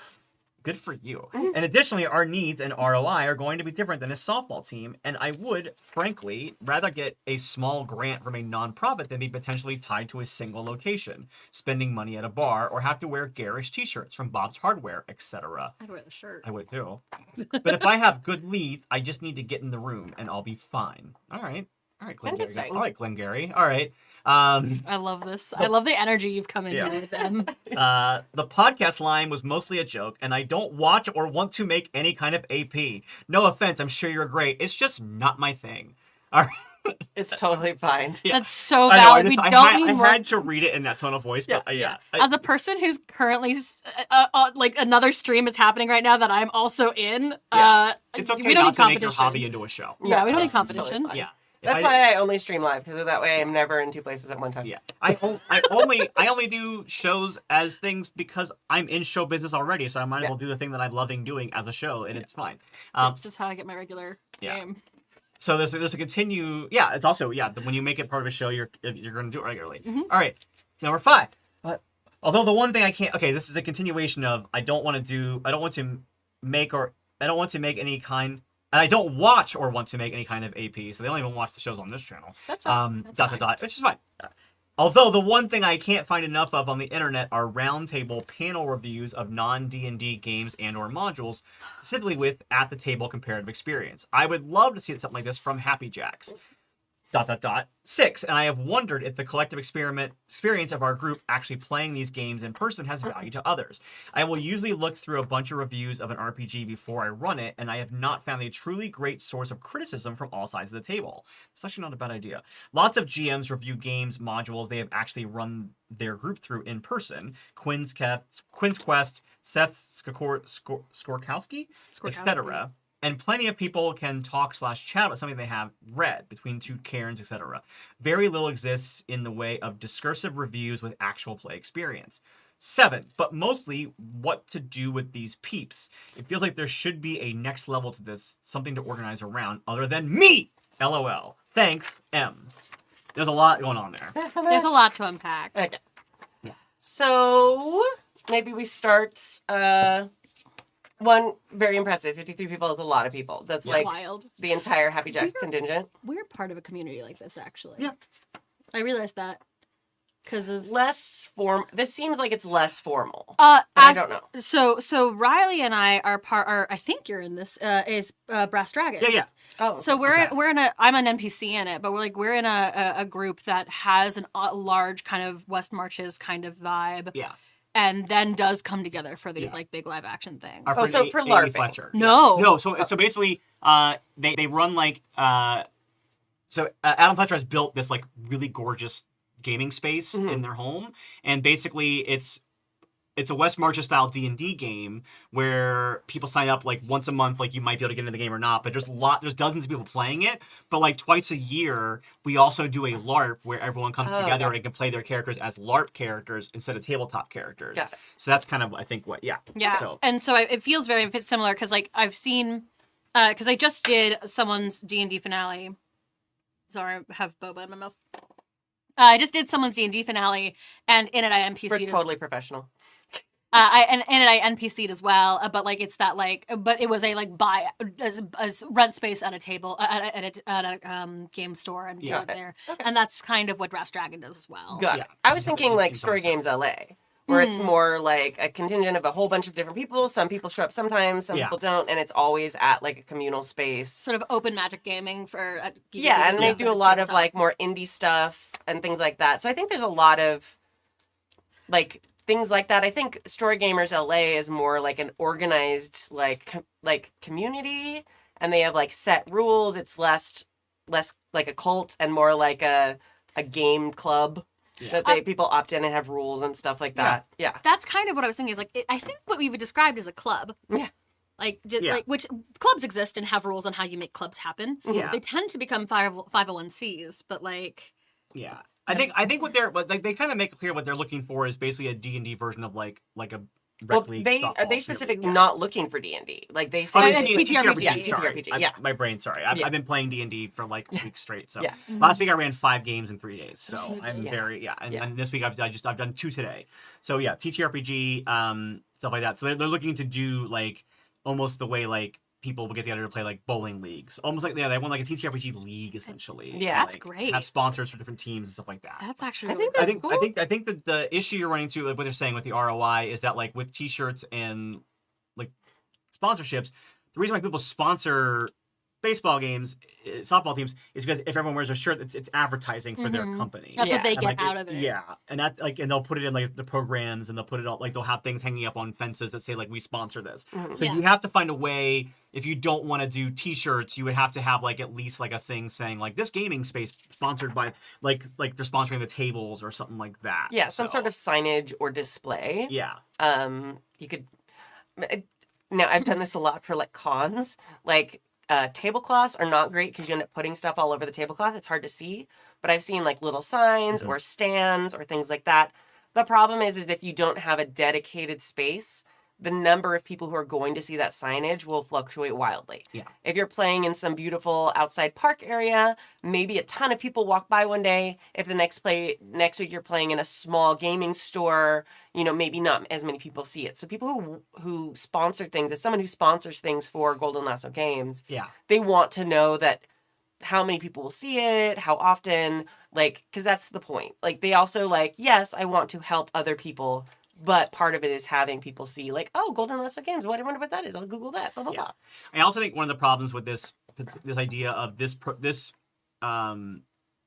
Good for you. And additionally, our needs and ROI are going to be different than a softball team, and I would, frankly, rather get a small grant from a nonprofit than be potentially tied to a single location, spending money at a bar, or have to wear garish t-shirts from Bob's Hardware, etc. I'd wear the shirt. I would too. But if I have good leads, I just need to get in the room, and I'll be fine. All right, Glengarry. Interesting. All right, Glengarry. All right. I love this. I love the energy you've come in with them. The podcast line was mostly a joke, and I don't watch or want to make any kind of AP. No offense, I'm sure you're great. It's just not my thing. All right. It's totally fine. Yeah. That's so I know, valid. We don't need I more. had to read it in that tone of voice, but yeah. As a person who's currently like another stream is happening right now that I'm also in, It's okay we don't not need to make your competition. hobby into a show. Yeah, we don't need it's totally competition. fine. Yeah. That's why I only stream live, because that way I'm never in two places at one time. Yeah, I only do shows as things because I'm in show business already, so I might as well do the thing that I'm loving doing as a show, and it's fine. This is how I get my regular game. So there's a continue. Yeah, it's also when you make it part of a show, you're going to do it regularly. All right, number 5. Although the one thing I can't. Okay, this is a continuation of I don't want to make any kind. And I don't watch or want to make any kind of AP, so they don't even watch the shows on this channel. That's fine. Which is fine. Although the one thing I can't find enough of on the internet are roundtable panel reviews of non-D&D games and or modules, specifically with at-the-table comparative experience. I would love to see something like this from Happy Jacks. ... 6, and I have wondered if the collective experience of our group actually playing these games in person has value to others. I will usually look through a bunch of reviews of an RPG before I run it, and I have not found a truly great source of criticism from all sides of the table. It's actually not a bad idea. Lots of GMs review games, modules they have actually run their group through in person. Quinn's Quest, Seth Skorkowski, etc. And plenty of people can talk/chat about something they have read between two cairns, etc. Very little exists in the way of discursive reviews with actual play experience. 7, but mostly what to do with these peeps. It feels like there should be a next level to this, something to organize around other than me! LOL. Thanks, M. There's a lot going on there. There's a lot to unpack. Okay. So maybe we start. One, very impressive. 53 people is a lot of people. That's like Wild. the entire Happy Jack contingent. We're part of a community like this, actually. Yeah. I realized that because of This seems like it's less formal. I don't know. So Riley and I are I think you're in this. Is Brass Dragon. Yeah. Oh, So I'm an NPC in it, but we're in a group that has a large kind of West Marches kind of vibe. Yeah. And then does come together for these like big live action things. Our friend so for Amy LARPing. Fletcher. No. So basically, they run like Adam Fletcher has built this like really gorgeous gaming space in their home, and basically it's a West Marches style D&D game where people sign up like once a month, like you might be able to get into the game or not, but there's dozens of people playing it. But like twice a year, we also do a LARP where everyone comes together and can play their characters as LARP characters instead of tabletop characters. Got it. So that's kind of, I think, Yeah. So, And so it feels very similar because like I've seen, because I just did someone's D&D finale. Sorry, I have boba in my mouth. I just did someone's D&D finale, and in it I NPC'd. We're totally professional. In it I NPC'd as well, but like it's that like, but it was a like buy as rent space at a table at a game store and do it there, and that's kind of what Brass Dragon does as well. Got it. I was thinking like Story Games LA, where it's more like a contingent of a whole bunch of different people. Some people show up sometimes, some people don't, and it's always at like a communal space. Sort of open magic gaming for and they do a lot of like more indie stuff and things like that. So I think there's a lot of like things like that. I think Story Gamers LA is more like an organized like community, and they have like set rules. It's less like a cult and more like a game club. Yeah. That people opt in and have rules and stuff like that. Yeah. That's kind of what I was thinking. Is like I think what we've described as a club. Yeah. Like which clubs exist and have rules on how you make clubs happen. Yeah. They tend to become 501c3s, but like. Yeah. I think what they're like they kind of make it clear what they're looking for is basically a D&D version of like a Well, rec league they softball, are they cheerleading, specifically yeah. not looking for D&D. Like they Oh, say, it's TTRPG. Yeah, sorry. TTRPG. Yeah. My brain, sorry. I've Yeah. been playing D&D for like 2 weeks straight. So Yeah. last week I ran 5 games in 3 days. So I'm Yeah. very and, Yeah. and this week I've done 2 today. So yeah, TTRPG, stuff like that. So they're looking to do like almost the way like people will get together to play like bowling leagues, almost like they want like a TTRPG league essentially. Yeah. That's like, great. Have sponsors for different teams and stuff like that. That's actually I think really that's cool. cool. I think that the issue you're running into, like what they're saying with the ROI, is that like with T-shirts and like sponsorships, the reason why people sponsor baseball games, softball teams, is because if everyone wears a shirt, it's advertising for their company. That's Yeah. what they And, get like, out of it. Yeah, and that like, and they'll put it in like the programs, and they'll put it all like they'll have things hanging up on fences that say like we sponsor this. So Yeah. you have to find a way. If you don't want to do T-shirts, you would have to have like at least like a thing saying like this gaming space sponsored by like they're sponsoring the tables or something like that. Yeah, some So, sort of signage or display. yeah. You could. Now I've done this a lot for like cons. Like tablecloths are not great because you end up putting stuff all over the tablecloth. It's hard to see. But I've seen like little signs or stands or things like that. The problem is if you don't have a dedicated space, the number of people who are going to see that signage will fluctuate wildly. Yeah. If you're playing in some beautiful outside park area, maybe a ton of people walk by one day. If the next week you're playing in a small gaming store, maybe not as many people see it. So people who sponsor things, as someone who sponsors things for Golden Lasso Games, Yeah. they want to know that how many people will see it, how often, like, because that's the point. Like, they also yes, I want to help other people, but part of it is having people see, like, oh, Golden Lasso Games, what I wonder what that is. I'll Google that, blah, blah, Yeah. blah. I also think one of the problems with this idea of this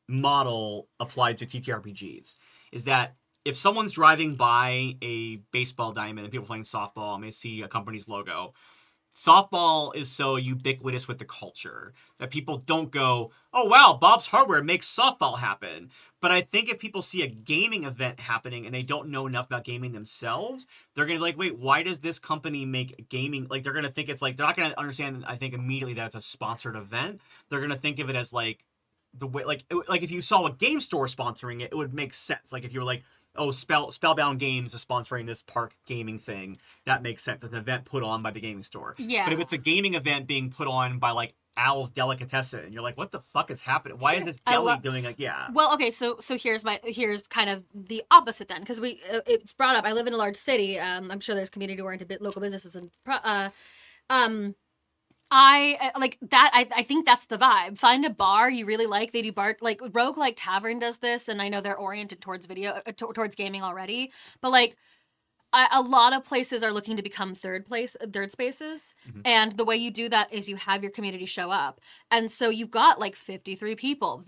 model applied to TTRPGs is that if someone's driving by a baseball diamond and people playing softball and they see a company's logo, softball is so ubiquitous with the culture that people don't go, oh wow, Bob's Hardware makes softball happen. But I think if people see a gaming event happening and they don't know enough about gaming themselves, they're going to be like, wait, why does this company make gaming? Like, they're going to think it's like, they're not going to understand, I think, immediately that it's a sponsored event. They're going to think of it as like, the way, like if you saw a game store sponsoring it, it would make sense. Like if you were like, oh, Spellbound Games is sponsoring this park gaming thing, that makes sense. It's an event put on by the gaming store. Yeah. But if it's a gaming event being put on by like Al's Delicatessen, you're like, what the fuck is happening? Why is this deli doing like, yeah? Well, okay, so here's kind of the opposite then, because it's brought up. I live in a large city. I'm sure there's community-oriented local businesses and I like that. I think that's the vibe. Find a bar you really like. They do bar, like Roguelike Tavern does this, and I know they're oriented towards towards gaming already. But like, a lot of places are looking to become third spaces, and the way you do that is you have your community show up, and so you've got like 53 people.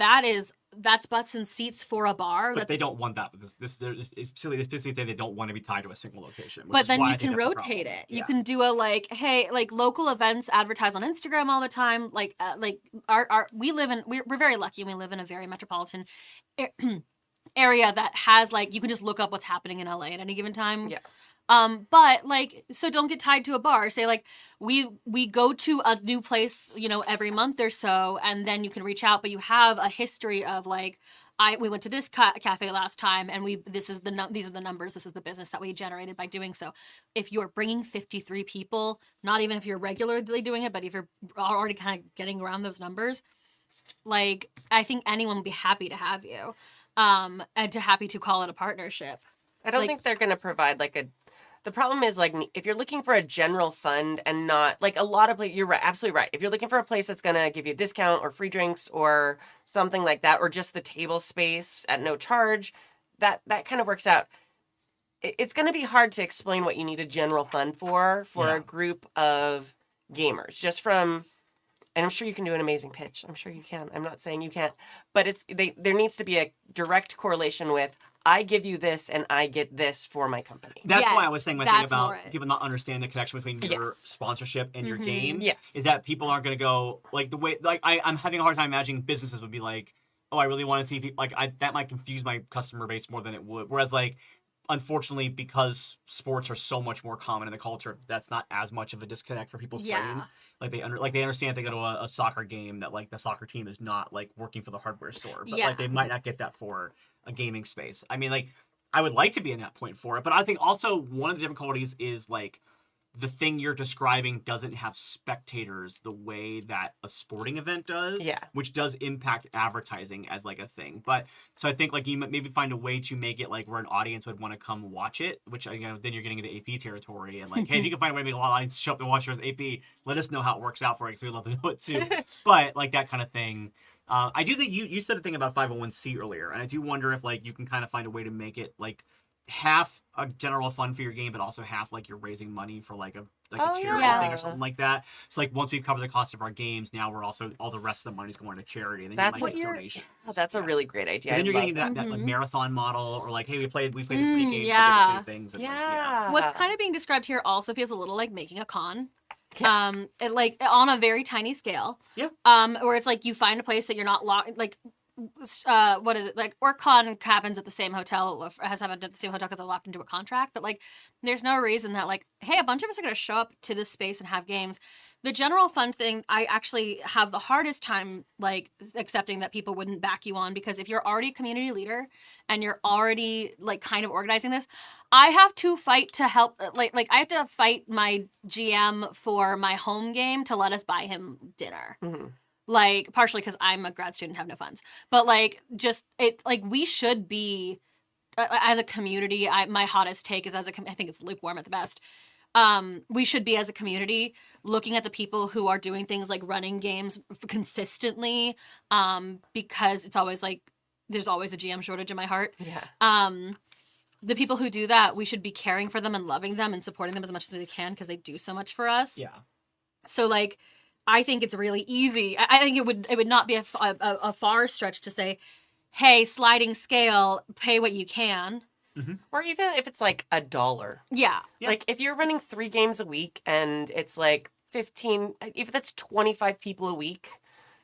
That's butts and seats for a bar. But they don't want that. It's specifically they don't want to be tied to a single location. But then you can rotate it. You can do a hey, like local events advertise on Instagram all the time. Like we're very lucky, and we live in a very metropolitan area that has you can just look up what's happening in LA at any given time. Yeah. But so don't get tied to a bar. Say we go to a new place, every month or so, and then you can reach out, but you have a history of we went to this cafe last time, and these are the numbers, this is the business that we generated by doing so. If you're bringing 53 people, not even if you're regularly doing it, but if you're already kind of getting around those numbers, I think anyone would be happy to have you, and happy to call it a partnership. I don't think they're going to provide the problem is if you're looking for a general fund and not a lot of places, you're right, absolutely right. If you're looking for a place that's going to give you a discount or free drinks or something like that, or just the table space at no charge, that kind of works out. It's going to be hard to explain what you need a general fund for a group of gamers, just from, and I'm sure you can do an amazing pitch. I'm sure you can. I'm not saying you can't, but there needs to be a direct correlation with, I give you this and I get this for my company. That's Yes, why I was saying my thing that's about more it. people not understanding the connection between your Yes. sponsorship and your game. Yes. Is that people aren't going to go the way I'm having a hard time imagining businesses would be like, oh, I really want to see people that might confuse my customer base more than it would. Whereas unfortunately, because sports are so much more common in the culture, that's not as much of a disconnect for people's brains. They understand if they go to a soccer game that the soccer team is not working for the hardware store, but they might not get that for a gaming space. I mean, I would like to be in that point for it, but I think also one of the difficulties is like the thing you're describing doesn't have spectators the way that a sporting event does, Yeah. which does impact advertising as like a thing. But so I think like you might maybe find a way to make it like where an audience would want to come watch it, which then you're getting into AP territory and like, hey, if you can find a way to make a lot of audience show up and watch your AP, let us know how it works out for you because we'd love to know it too. But like that kind of thing. I do think you said a thing about 501c earlier, and I do wonder if like you can kind of find a way to make it like half a general fund for your game, but also half like you're raising money for like a charity thing or something like that. So like once we cover the cost of our games, now we're also all the rest of the money's going to charity, and then That's you might what get donations. Oh, that's a really great idea. And then you're I getting love that like marathon model, or like, hey, we played this many games, yeah. we did this many things. And, like, What's kind of being described here also feels a little like making a con. It, like on a very tiny scale. Yeah. Where it's like you find a place that you're not locked, like what is it, like OrcCon happens at the same hotel, or has happened at the same hotel because they're locked into a contract, but like there's no reason that like, hey, a bunch of us are going to show up to this space and have games. The general fund thing, I actually have the hardest time like accepting that people wouldn't back you on, because if you're already a community leader and you're already like kind of organizing this, I have to fight to help, like I have to fight my GM for my home game to let us buy him dinner. Like partially because I'm a grad student, have no funds, but like just it, like we should be as a community. My hottest take is I think it's lukewarm at the best. We should be as a community looking at the people who are doing things like running games consistently, because it's always like there's always a GM shortage in my heart. Yeah. The people who do that, we should be caring for them and loving them and supporting them as much as we can because they do so much for us. Yeah. So like, I think it's really easy. I think it would not be a far stretch to say, hey, sliding scale, pay what you can. Or even if it's like $1. Yeah. Like if you're running 3 games a week and it's like 15, if that's 25 people a week,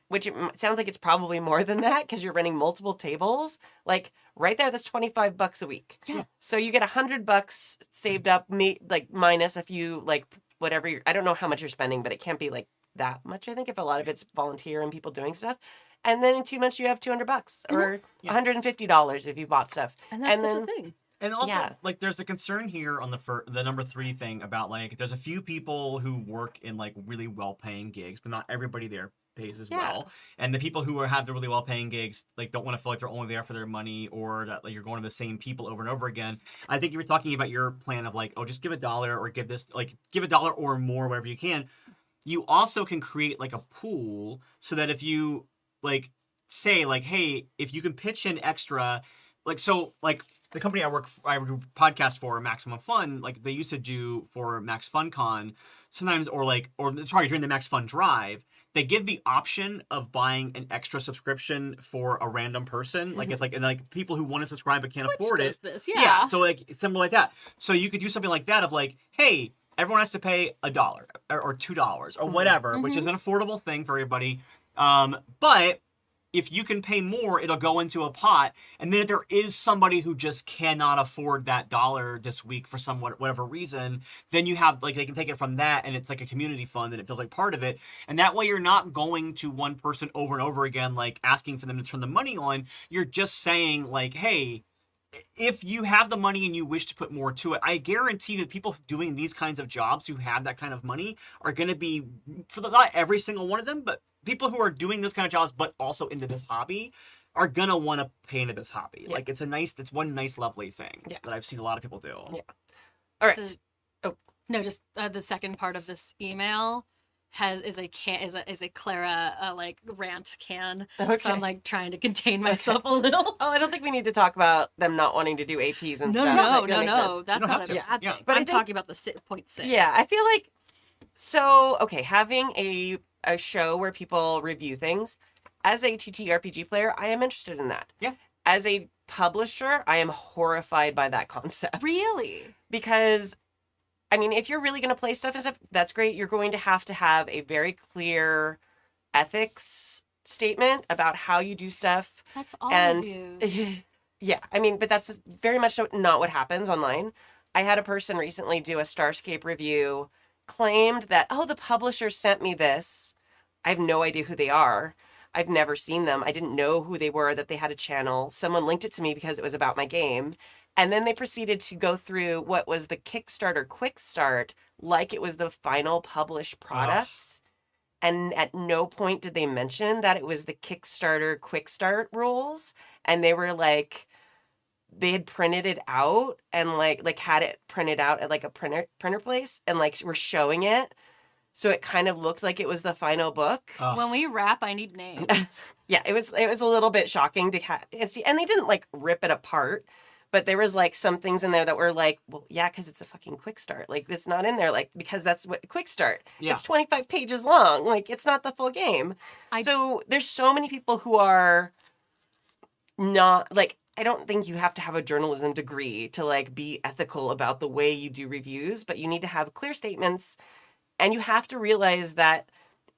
which it sounds like it's probably more than that because you're running multiple tables, like right there, that's $25 a week. Yeah. So you get $100 saved up, like minus a few, like whatever, I don't know how much you're spending, but it can't be like that much, I think, if a lot of it's volunteer and people doing stuff. And then in 2 months you have $200 or $150 if you bought stuff. And that's such then, a thing. And also, like, there's a concern here on the number 3 thing about, like, there's a few people who work in, like, really well-paying gigs, but not everybody there pays as well. And the people who have the really well-paying gigs, like, don't want to feel like they're only there for their money, or that, like, you're going to the same people over and over again. I think you were talking about your plan of, like, oh, just give $1 or give this, like, give $1 or more, whatever you can. You also can create, like, a pool so that if you, like, say, like, hey, if you can pitch in extra, like, so, like, the company I do podcast for, Maximum Fun, like they used to do for Max Fun Con sometimes, during the Max Fun Drive, they give the option of buying an extra subscription for a random person. Like it's like, and like people who want to subscribe but can't afford does it. this, yeah. So like something like that. So you could do something like that of like, hey, everyone has to pay $1 or $2 or whatever, which is an affordable thing for everybody. But if you can pay more, it'll go into a pot. And then if there is somebody who just cannot afford that $1 this week for whatever reason, then you have, like, they can take it from that, and it's like a community fund, and it feels like part of it. And that way you're not going to one person over and over again, like, asking for them to turn the money on. You're just saying, like, hey, if you have the money and you wish to put more to it, I guarantee that people doing these kinds of jobs who have that kind of money are going to be, not every single one of them, but people who are doing this kind of jobs but also into this hobby are going to want to pay into this hobby. Like it's one nice, lovely thing that I've seen a lot of people do. Yeah. All right. No, just the second part of this email is a Clara like rant can. Okay. So I'm like trying to contain myself a little. Oh, I don't think we need to talk about them not wanting to do APs and stuff. No. That makes sense. That's don't not have a to. bad thing. Yeah. But I'm talking about the point 6. Yeah, I feel like having a show where people review things. As a TTRPG player, I am interested in that. Yeah. As a publisher, I am horrified by that concept. Really? Because, I mean, if you're really going to play stuff and stuff, that's great. You're going to have a very clear ethics statement about how you do stuff. That's all And of you. yeah, I mean, but that's very much not what happens online. I had a person recently do a Starscape review, claimed that, oh, the publisher sent me this. I have no idea who they are. I've never seen them. I didn't know who they were, that they had a channel. Someone linked it to me because it was about my game. And then they proceeded to go through what was the Kickstarter quick start like it was the final published product. And at no point did they mention that it was the Kickstarter quick start rules. And they were like, they had printed it out and like had it printed out at like a printer place and like were showing it. So it kind of looked like it was the final book. When we wrap, I need names. Yeah, it was a little bit shocking to see. And they didn't like rip it apart. But there was like some things in there that were like, well, yeah, because it's a fucking quick start. Like it's not in there, like because that's what quick start. Yeah. It's 25 pages long. Like it's not the full game. So there's so many people who are not like. I don't think you have to have a journalism degree to like be ethical about the way you do reviews, but you need to have clear statements, and you have to realize that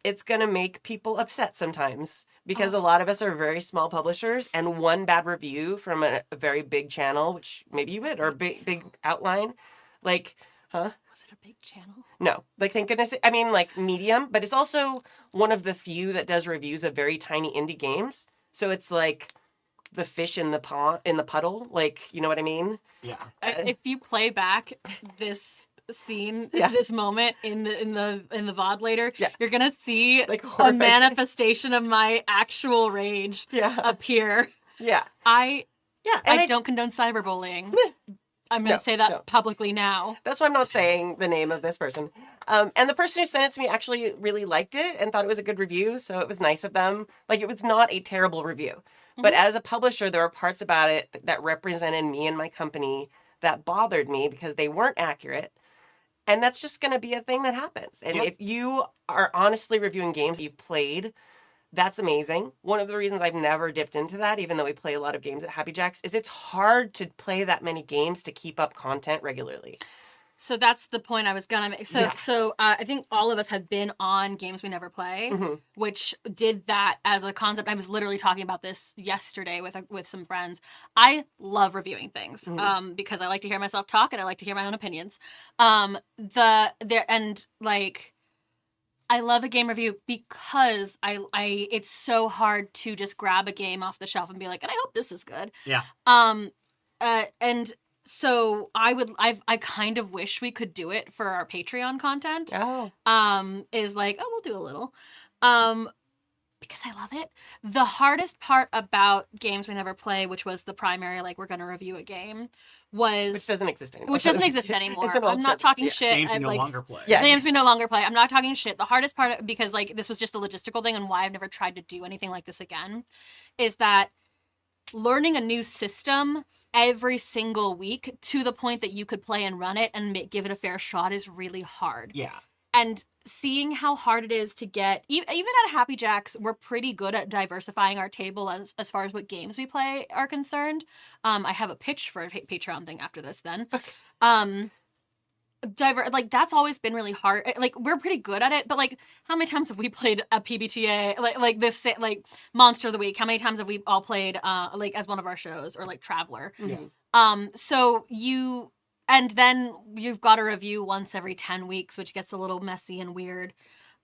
it's going to make people upset sometimes because a lot of us are very small publishers, and one bad review from a very big channel, which maybe you would, or a big outline, like, huh? Was it a big channel? No, like thank goodness. I mean, like medium, but it's also one of the few that does reviews of very tiny indie games. So it's like the fish in the pond, in the puddle, like you know what I mean? Yeah. If you play back this scene, Yeah. this moment in the VOD later, Yeah. you're gonna see Like a horrifying. manifestation of my actual rage Yeah, appear. yeah, I yeah. And don't condone cyberbullying. I'm going No, to say that don't. publicly now. That's why I'm not saying the name of this person. And the person who sent it to me actually really liked it and thought it was a good review. So it was nice of them. Like it was not a terrible review. But as a publisher, there were parts about it that represented me and my company that bothered me because they weren't accurate. And that's just going to be a thing that happens. And if you are honestly reviewing games you've played, that's amazing. One of the reasons I've never dipped into that, even though we play a lot of games at Happy Jacks, is it's hard to play that many games to keep up content regularly. So that's the point I was gonna make. So I think all of us have been on Games We Never Play, which did that as a concept. I was literally talking about this yesterday with some friends. I love reviewing things because I like to hear myself talk and I like to hear my own opinions. I love a game review because I it's so hard to just grab a game off the shelf and be like, and I hope this is good. Yeah. And so I kind of wish we could do it for our Patreon content. Oh. Is like, oh, we'll do a little. Because I love it. The hardest part about Games We Never Play, which was the primary, like, we're going to review a game, was... Which doesn't exist anymore. Which doesn't exist anymore. It's an old I'm not ship. talking Yeah. shit. Games we I'm no like, longer play. Yeah. Games we no longer play. I'm not talking shit. The hardest part, because, like, this was just a logistical thing and why I've never tried to do anything like this again, is that learning a new system every single week to the point that you could play and run it and give it a fair shot is really hard. Yeah. And seeing how hard it is to get, even at Happy Jacks, we're pretty good at diversifying our table as far as what games we play are concerned. I have a pitch for a Patreon thing after this then. Like, that's always been really hard. Like, we're pretty good at it, but, like, how many times have we played a PBTA, like this, like, Monster of the Week? How many times have we all played, like, as one of our shows, or, like, Traveler? So and then you've got a review once every 10 weeks, which gets a little messy and weird.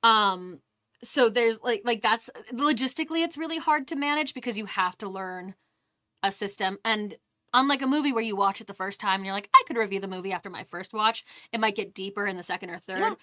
So there's, like, that's, logistically, it's really hard to manage because you have to learn a system. And unlike a movie where you watch it the first time and you're like, I could review the movie after my first watch, it might get deeper in the second or third. Yeah.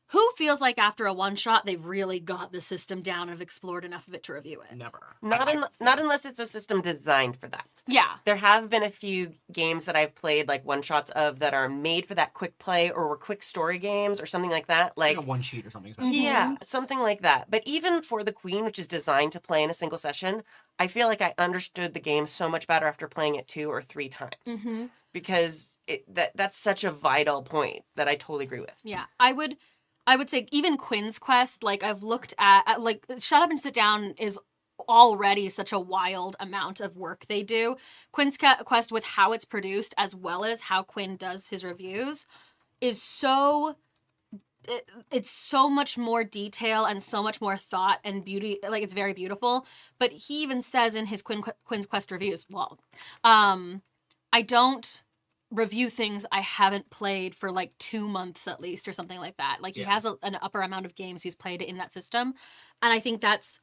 Who feels like after a one-shot, they've really got the system down and have explored enough of it to review it? Never. Not unless it's a system designed for that. Yeah. There have been a few games that I've played, like one-shots of, that are made for that quick play or were quick story games or something like that. Like Like, a one sheet or something. yeah, something like that. But even for The Queen, which is designed to play in a single session, I feel like I understood the game so much better after playing it 2 or 3 times. Because that's such a vital point that I totally agree with. Yeah, I would say even Quinn's Quest, like, I've looked at, like, Shut Up and Sit Down is already such a wild amount of work they do. Quinn's Quest, with how it's produced as well as how Quinn does his reviews, is it's so much more detail and so much more thought and beauty. Like, it's very beautiful. But he even says in his Quinn's Quest reviews, well, I don't review things I haven't played for like 2 months at least or something like that. Like, he has an upper amount of games he's played in that system. And I think that's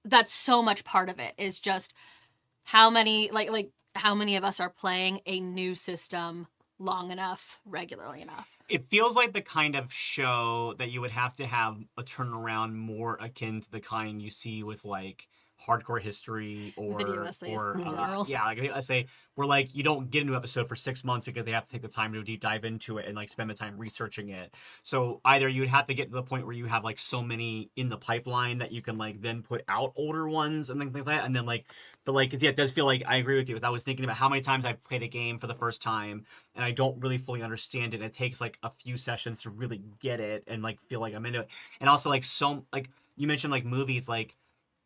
that's so much part of it is just how many how many of us are playing a new system long enough, regularly enough. It feels like the kind of show that you would have to have a turnaround more akin to the kind you see with like hardcore history or Video essays or in general. yeah, like I say, where like you don't get a new episode for 6 months because they have to take the time to deep dive into it and like spend the time researching it. So either you'd have to get to the point where you have like so many in the pipeline that you can like then put out older ones and things like that, and then like, but like yeah, it does feel like I agree with you. I was thinking about how many times I've played a game for the first time and I don't really fully understand it. It takes like a few sessions to really get it and like feel like I'm into it. And also like so like you mentioned like movies, like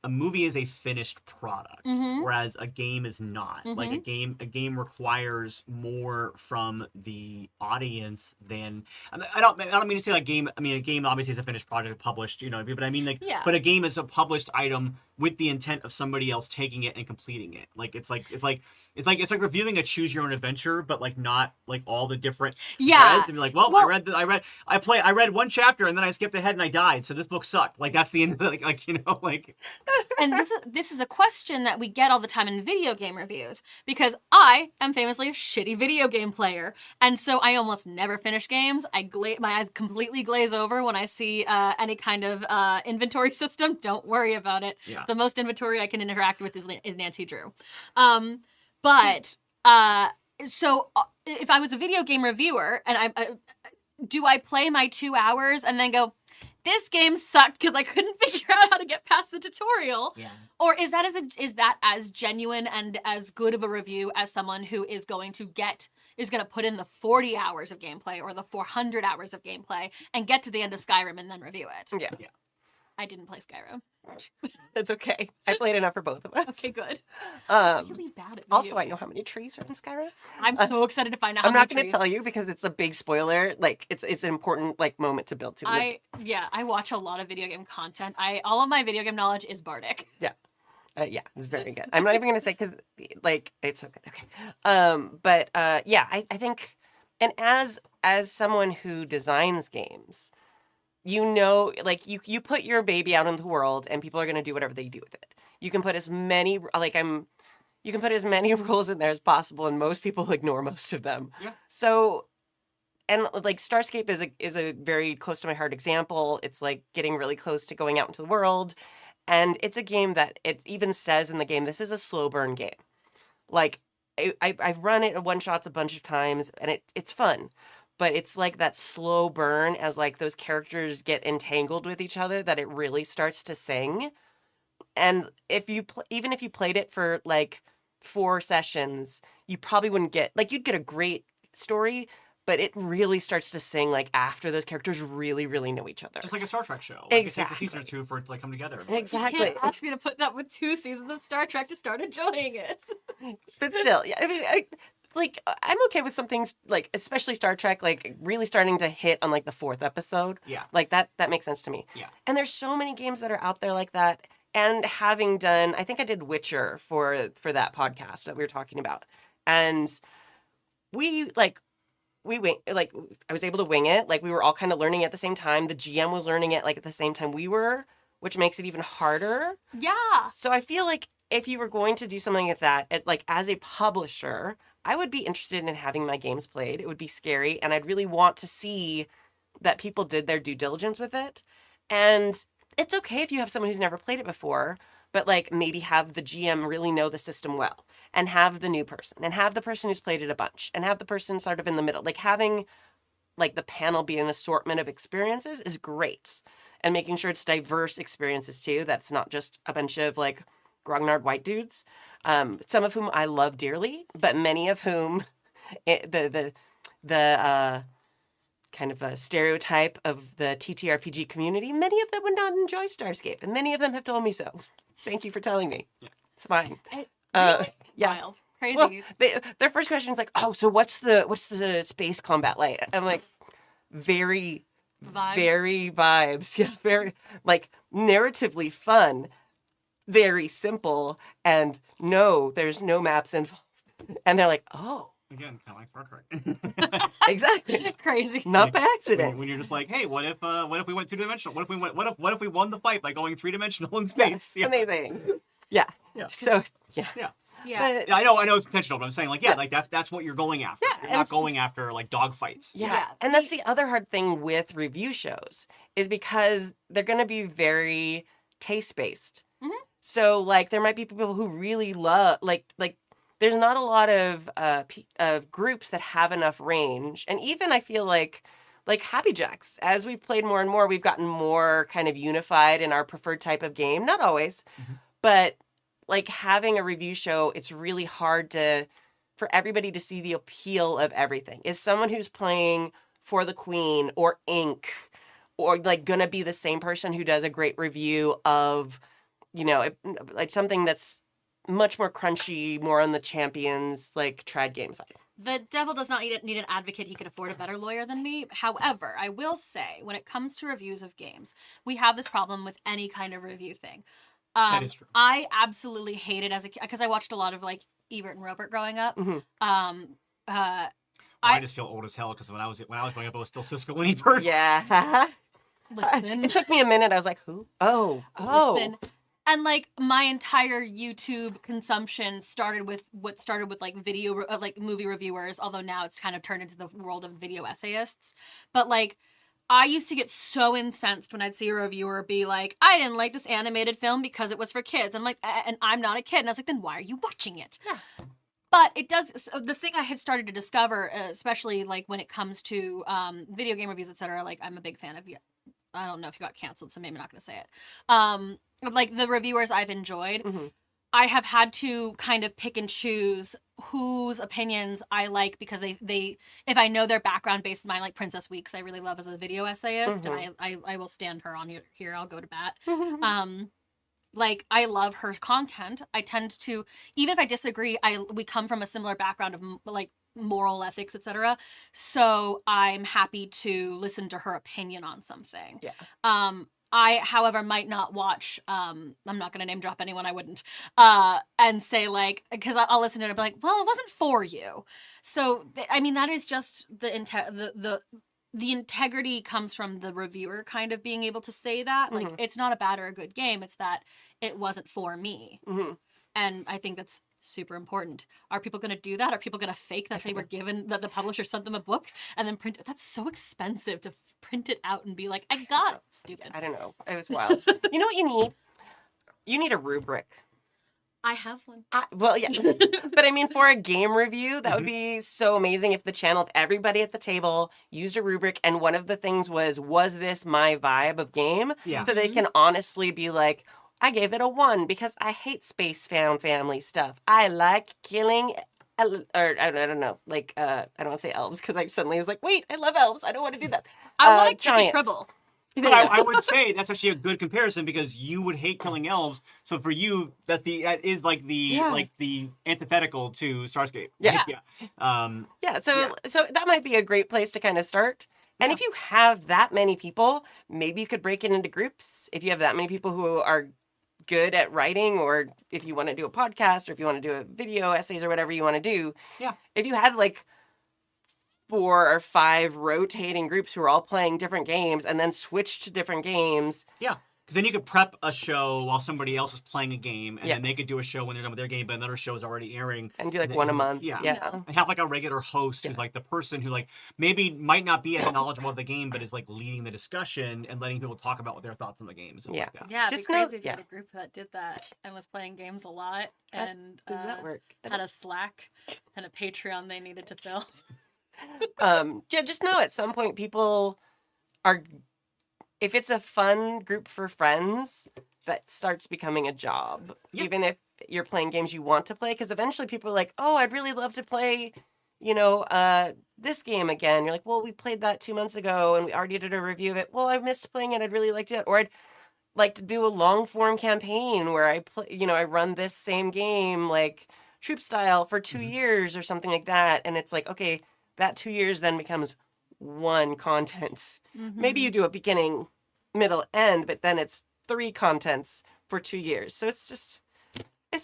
a movie is a finished product, whereas a game is not. Like a game requires more from the audience than. I don't mean to say like game. I mean a game obviously is a finished product published, you know. But I mean like, but a game is a published item with the intent of somebody else taking it and completing it. Like it's like reviewing a choose your own adventure, but like not like all the different threads and be like, well I read one chapter and then I skipped ahead and I died, so this book sucked. Like that's the end of the, like you know like. And this is a question that we get all the time in video game reviews, because I am famously a shitty video game player, and so I almost never finish games. My eyes completely glaze over when I see any kind of inventory system. Don't worry about it. Yeah. The most inventory I can interact with is Nancy Drew. So if I was a video game reviewer and do I play my 2 hours and then go, this game sucked because I couldn't figure out how to get past the tutorial? Yeah. Or is that as genuine and as good of a review as someone who is going to put in the 40 hours of gameplay or the 400 hours of gameplay and get to the end of Skyrim and then review it? Yeah. I didn't play Skyrim. It's okay. I played enough for both of us. Okay, good. Um, Really bad at video also, I know games. how many trees are in Skyrim. I'm so excited to find out how I'm many not going to trees. tell you because it's a big spoiler. Like it's an important like moment to build to. I watch a lot of video game content. All of my video game knowledge is bardic. Yeah, it's very good. I'm not even going to say because like it's so good. Okay, I think, and as someone who designs games, you know, like you put your baby out in the world and people are going to do whatever they do with it. You can put as many you can put as many rules in there as possible, and most people ignore most of them. Yeah. So, and like Starscape is a very close to my heart example. It's like getting really close to going out into the world, and it's a game that it even says in the game, this is a slow burn game. Like I've run it one shots a bunch of times, and it's fun. But it's like that slow burn as like those characters get entangled with each other that it really starts to sing. And even if you played it for like 4 sessions, you probably wouldn't get like you'd get a great story, but it really starts to sing like after those characters really, really know each other. Just like a Star Trek show. Like Exactly. It takes a season or 2 for it to like come together. Exactly. You can't ask me to put up with 2 seasons of Star Trek to start enjoying it. But still, yeah. I mean, I'm okay with some things like, especially Star Trek, like really starting to hit on like the 4th episode. Yeah. Like that makes sense to me. Yeah. And there's so many games that are out there like that. And having done, I think I did Witcher for that podcast that we were talking about. And we wing, like I was able to wing it. Like we were all kind of learning at the same time. The GM was learning it like at the same time we were, which makes it even harder. Yeah. So I feel like if you were going to do something like that, like as a publisher, I would be interested in having my games played. It would be scary, and I'd really want to see that people did their due diligence with it. And it's okay if you have someone who's never played it before, but like maybe have the GM really know the system well, and have the new person, and have the person who's played it a bunch, and have the person sort of in the middle. Like having like the panel be an assortment of experiences is great, and making sure it's diverse experiences too. That's not just a bunch of like grognard white dudes, some of whom I love dearly, but many of whom the kind of a stereotype of the TTRPG community, many of them would not enjoy Starscape, and many of them have told me so. Thank you for telling me. Yeah. It's fine. Really? Yeah. Wild. Crazy. Well, their first question is like, "Oh, so what's the space combat like?" I'm like, very, Vibes. very vibes. Yeah, very like narratively fun, very simple, and no, there's no maps involved. And they're like, "Oh, Again, kind of like Star Trek. Exactly. Crazy. Not by accident. When you're just like, hey, what if we went 2-dimensional? What if we won the fight by going 3-dimensional in space? Yes, amazing. Yeah. Yeah. So yeah. Yeah. Yeah. But, I know it's intentional, but I'm saying like, Yeah. like that's what you're going after. Yeah, You're and not going after like dog fights. yeah. Yeah. And that's the other hard thing with review shows is because they're going to be very taste based. Mhm. So like there might be people who really love like there's not a lot of groups that have enough range. And even I feel like Happy Jacks, as we've played more and more, we've gotten more kind of unified in our preferred type of game. Not always, but like having a review show, it's really hard for everybody to see the appeal of everything. Is someone who's playing For the Queen or Ink or like gonna be the same person who does a great review of, like something that's much more crunchy, more on the Champions, like trad game side. The devil does not need an advocate. He could afford a better lawyer than me. However, I will say, when it comes to reviews of games, we have this problem with any kind of review thing. That is true. I absolutely hated as a kid because I watched a lot of like Ebert and Robert growing up. Mhm. I just feel old as hell because when I was growing up, I was still Siskel and Ebert. Yeah. Listen. It took me a minute. I was like, who? Oh. Listen. And like my entire YouTube consumption started with like video, like movie reviewers, although now it's kind of turned into the world of video essayists. But like, I used to get so incensed when I'd see a reviewer be like, I didn't like this animated film because it was for kids. I'm like, and I'm not a kid. And I was like, then why are you watching it? Yeah. But it does, so the thing I had started to discover, especially like when it comes to video game reviews, etc. Like I'm a big fan of, I don't know if you got canceled, so maybe I'm not going to say it. Like the reviewers I've enjoyed, I have had to kind of pick and choose whose opinions I like because they if I know their background based on mine, like Princess Weeks, I really love as a video essayist, and I will stand her on here. I'll go to bat. Like I love her content. I tend to, even if I disagree, we come from a similar background of like moral ethics, etc. So I'm happy to listen to her opinion on something. Yeah. I, however, might not watch, I'm not going to name drop anyone I wouldn't, and say like, because I'll listen to it and be like, well, it wasn't for you. So, I mean, that is just the integrity comes from the reviewer kind of being able to say that. Like, it's not a bad or a good game. It's that it wasn't for me. And I think that's super important. Are people going to do that? Are people going to fake that they were given, that the publisher sent them a book and then print it? That's so expensive to print it out and be like, I got it. Stupid. I don't know. It was wild. You know what you need? You need a rubric. I have one. Well, yeah. But I mean, for a game review, that would be so amazing if the channel, if everybody at the table used a rubric and one of the things was this my vibe of game? Yeah. So they can honestly be like, I gave it a 1 because I hate space found family stuff. I like killing, or I don't know, like, I don't want to say elves because I suddenly was like, wait, I love elves. I don't want to do that. I want to giants. Tribble. But I would say that's actually a good comparison because you would hate killing elves. So for you, that is like the antithetical to Starscape. Yeah. Yeah. So that might be a great place to kind of start. And if you have that many people, maybe you could break it into groups. If you have that many people who are good at writing, or if you want to do a podcast, or if you want to do a video essays or whatever you want to do. Yeah. If you had like 4 or 5 rotating groups who are all playing different games and then switch to different games. Yeah. Because then you could prep a show while somebody else is playing a game, and then they could do a show when they're done with their game, but another show is already airing. And do like one a month. Yeah. Yeah. And have like a regular host who's like the person who like maybe might not be as knowledgeable of the game, but is like leading the discussion and letting people talk about what their thoughts on the game and stuff like that. Yeah, it'd Just be know- crazy if you had a group that did that and was playing games a lot and Does that work? had a Slack and a Patreon they needed to fill. Yeah, just know at some point people are, if it's a fun group for friends, that starts becoming a job. Yeah. Even if you're playing games you want to play, because eventually people are like, oh, I'd really love to play, this game again. You're like, well, we played that 2 months ago and we already did a review of it. Well, I missed playing it. I'd really like to, or I'd like to do a long form campaign where I play, I run this same game like troop style for 2 years or something like that. And it's like, okay, that 2 years then becomes one content. Maybe you do a beginning, middle, end, but then it's 3 contents for 2 years. So it's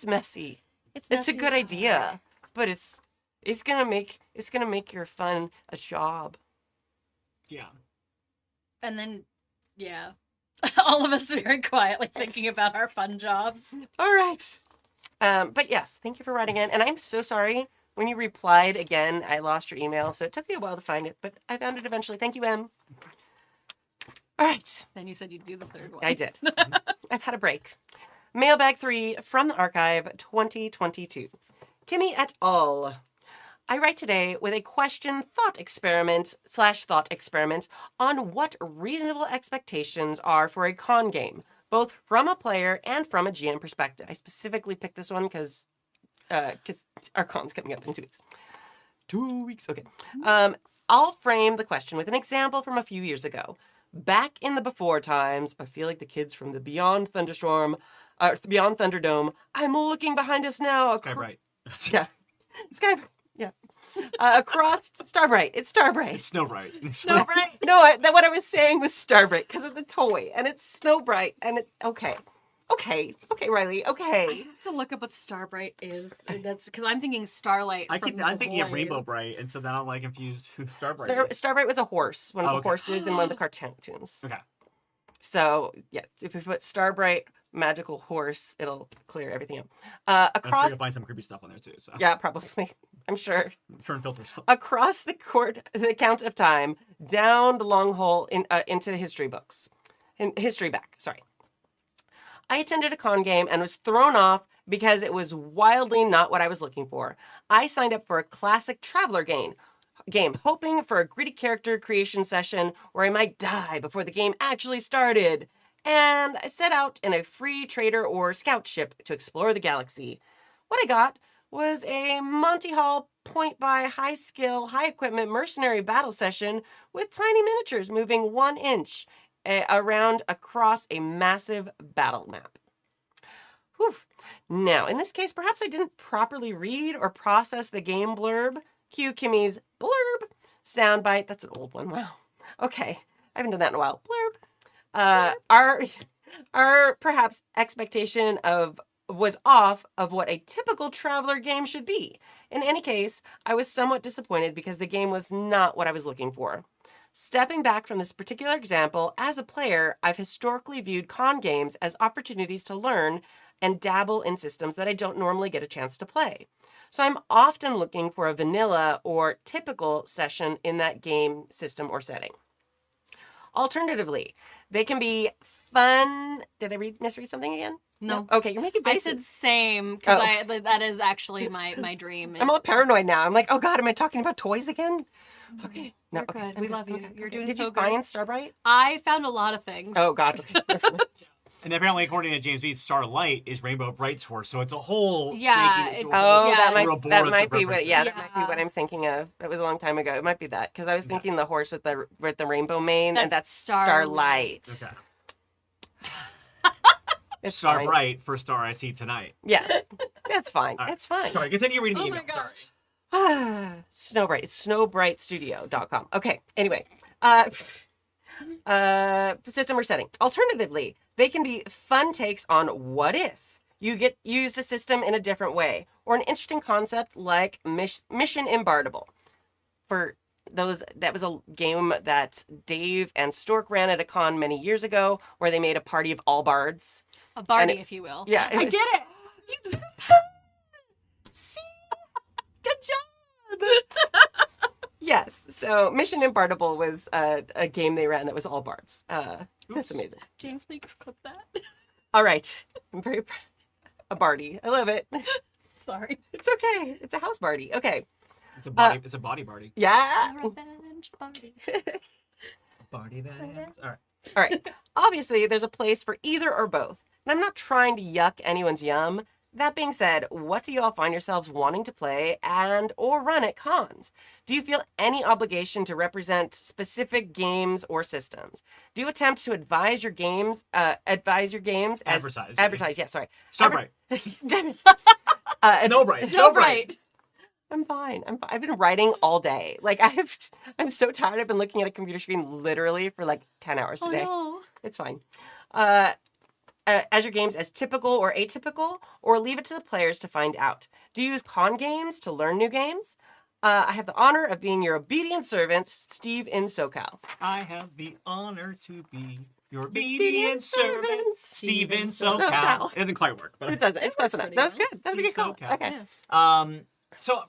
messy. It's a good idea, but it's It's gonna make your fun a job. Yeah. And then, yeah. All of us very quietly thinking about our fun jobs. All right. But yes, thank you for writing in. And I'm so sorry. When you replied again, I lost your email, so it took me a while to find it, but I found it eventually. Thank you, Em. All right. Then you said you'd do the third one. I did. I've had a break. Mailbag 3 from the archive 2022. Kimi et al. I write today with a thought experiment on what reasonable expectations are for a con game, both from a player and from a GM perspective. I specifically picked this one because our con's coming up in 2 weeks. 2 weeks, okay. I'll frame the question with an example from a few years ago. Back in the before times, I feel like the kids from the Beyond Thunderdome. I'm looking behind us now. Skybright. Yeah, Skybright. Yeah, across Starbright. It's Starbright. It's Snowbright. Snowbright. No, what I was saying was Starbright because of the toy, and it's Snowbright, and it. Okay, Riley. I Okay. have to look up what Starbright is. That's because I'm thinking Starlight. I'm from thinking The of Rainbow Boys. Bright, and so then I'm like confused who Starbright is. Starbright was a horse, one of the okay. horses in one of the cartoons. Okay. So yeah, if we put Starbright magical horse, it'll clear everything up. I'm sure Across, you'll find some creepy stuff on there too. So yeah, probably. I'm sure. turn filters. Across the count of time, down the long hole into the history books, history back. Sorry. I attended a con game and was thrown off because it was wildly not what I was looking for. I signed up for a classic traveler game, hoping for a gritty character creation session where I might die before the game actually started. And I set out in a free trader or scout ship to explore the galaxy. What I got was a Monty Hall point-by high-skill, high-equipment mercenary battle session with tiny miniatures moving 1 inch around across a massive battle map. Whew. Now, in this case, perhaps I didn't properly read or process the game blurb. Cue Kimi's blurb soundbite. That's an old one. Wow. Okay. I haven't done that in a while. Blurb. Our perhaps expectation was off of what a typical traveler game should be. In any case, I was somewhat disappointed because the game was not what I was looking for. Stepping back from this particular example, as a player, I've historically viewed con games as opportunities to learn and dabble in systems that I don't normally get a chance to play. So I'm often looking for a vanilla or typical session in that game system or setting. Alternatively, they can be fun. Did I misread something again? No. Okay, you're making I faces. said same because Oh. that is actually my dream. I'm all paranoid now. I'm like, oh God, am I talking about toys again? Okay. No, You're okay. good. I'm We love you. Okay, You're okay. doing Did so you good. find Starbright? I found a lot of things. Oh God. Okay. And apparently, according to James V, Starlight is Rainbow Bright's horse, so it's a whole. Yeah, snaky- it's- Oh, Yeah. that might Ouroboros be what. references. Yeah, that might be Yeah. what I'm thinking of. It was a long time ago. It might be that because I was thinking the horse with the rainbow mane, and that's Starlight. Starlight. Okay. It's Star fine. Bright, first star I see tonight. Yes, that's fine. All right. It's fine. Sorry, continue reading the Oh email. my gosh. Snowbright. It's snowbrightstudio.com. Okay. Anyway, system or setting. Alternatively, they can be fun takes on what if you get used a system in a different way, or an interesting concept like Mission Imbartable. For those, that was a game that Dave and Stork ran at a con many years ago, where they made a party of all bards. A Barney, And if you will. Yeah, it I was- did it. You did it. See? Good job. Yes. So Mission Imbartable was a game they ran that was all bards. That's Oops. amazing. James, please clip that. All right. I'm very proud. A bardie. I love it. Sorry. It's okay. It's a house bardie. Okay. It's a body. It's a body party. Yeah. Revenge party. Body that hands. All right. All right. Obviously, there's a place for either or both. And I'm not trying to yuck anyone's yum. That being said, what do you all find yourselves wanting to play and or run at cons? Do you feel any obligation to represent specific games or systems? Do you attempt to advise your games as Advertise. advertise? Yeah, sorry. Star Bright. Damn it. Snowbright. Snowbright. I'm fine. I've been writing all day. Like I'm so tired. I've been looking at a computer screen literally for like 10 hours Oh today. no. It's fine. as your games as typical or atypical, or leave it to the players to find out? Do you use con games to learn new games? I have the honor of being your obedient servant, Steve in SoCal. I have the honor to be your obedient servant, Steve in SoCal. It doesn't quite work, but It doesn't. It's close enough. That was good. That was a good call. SoCal. Okay. So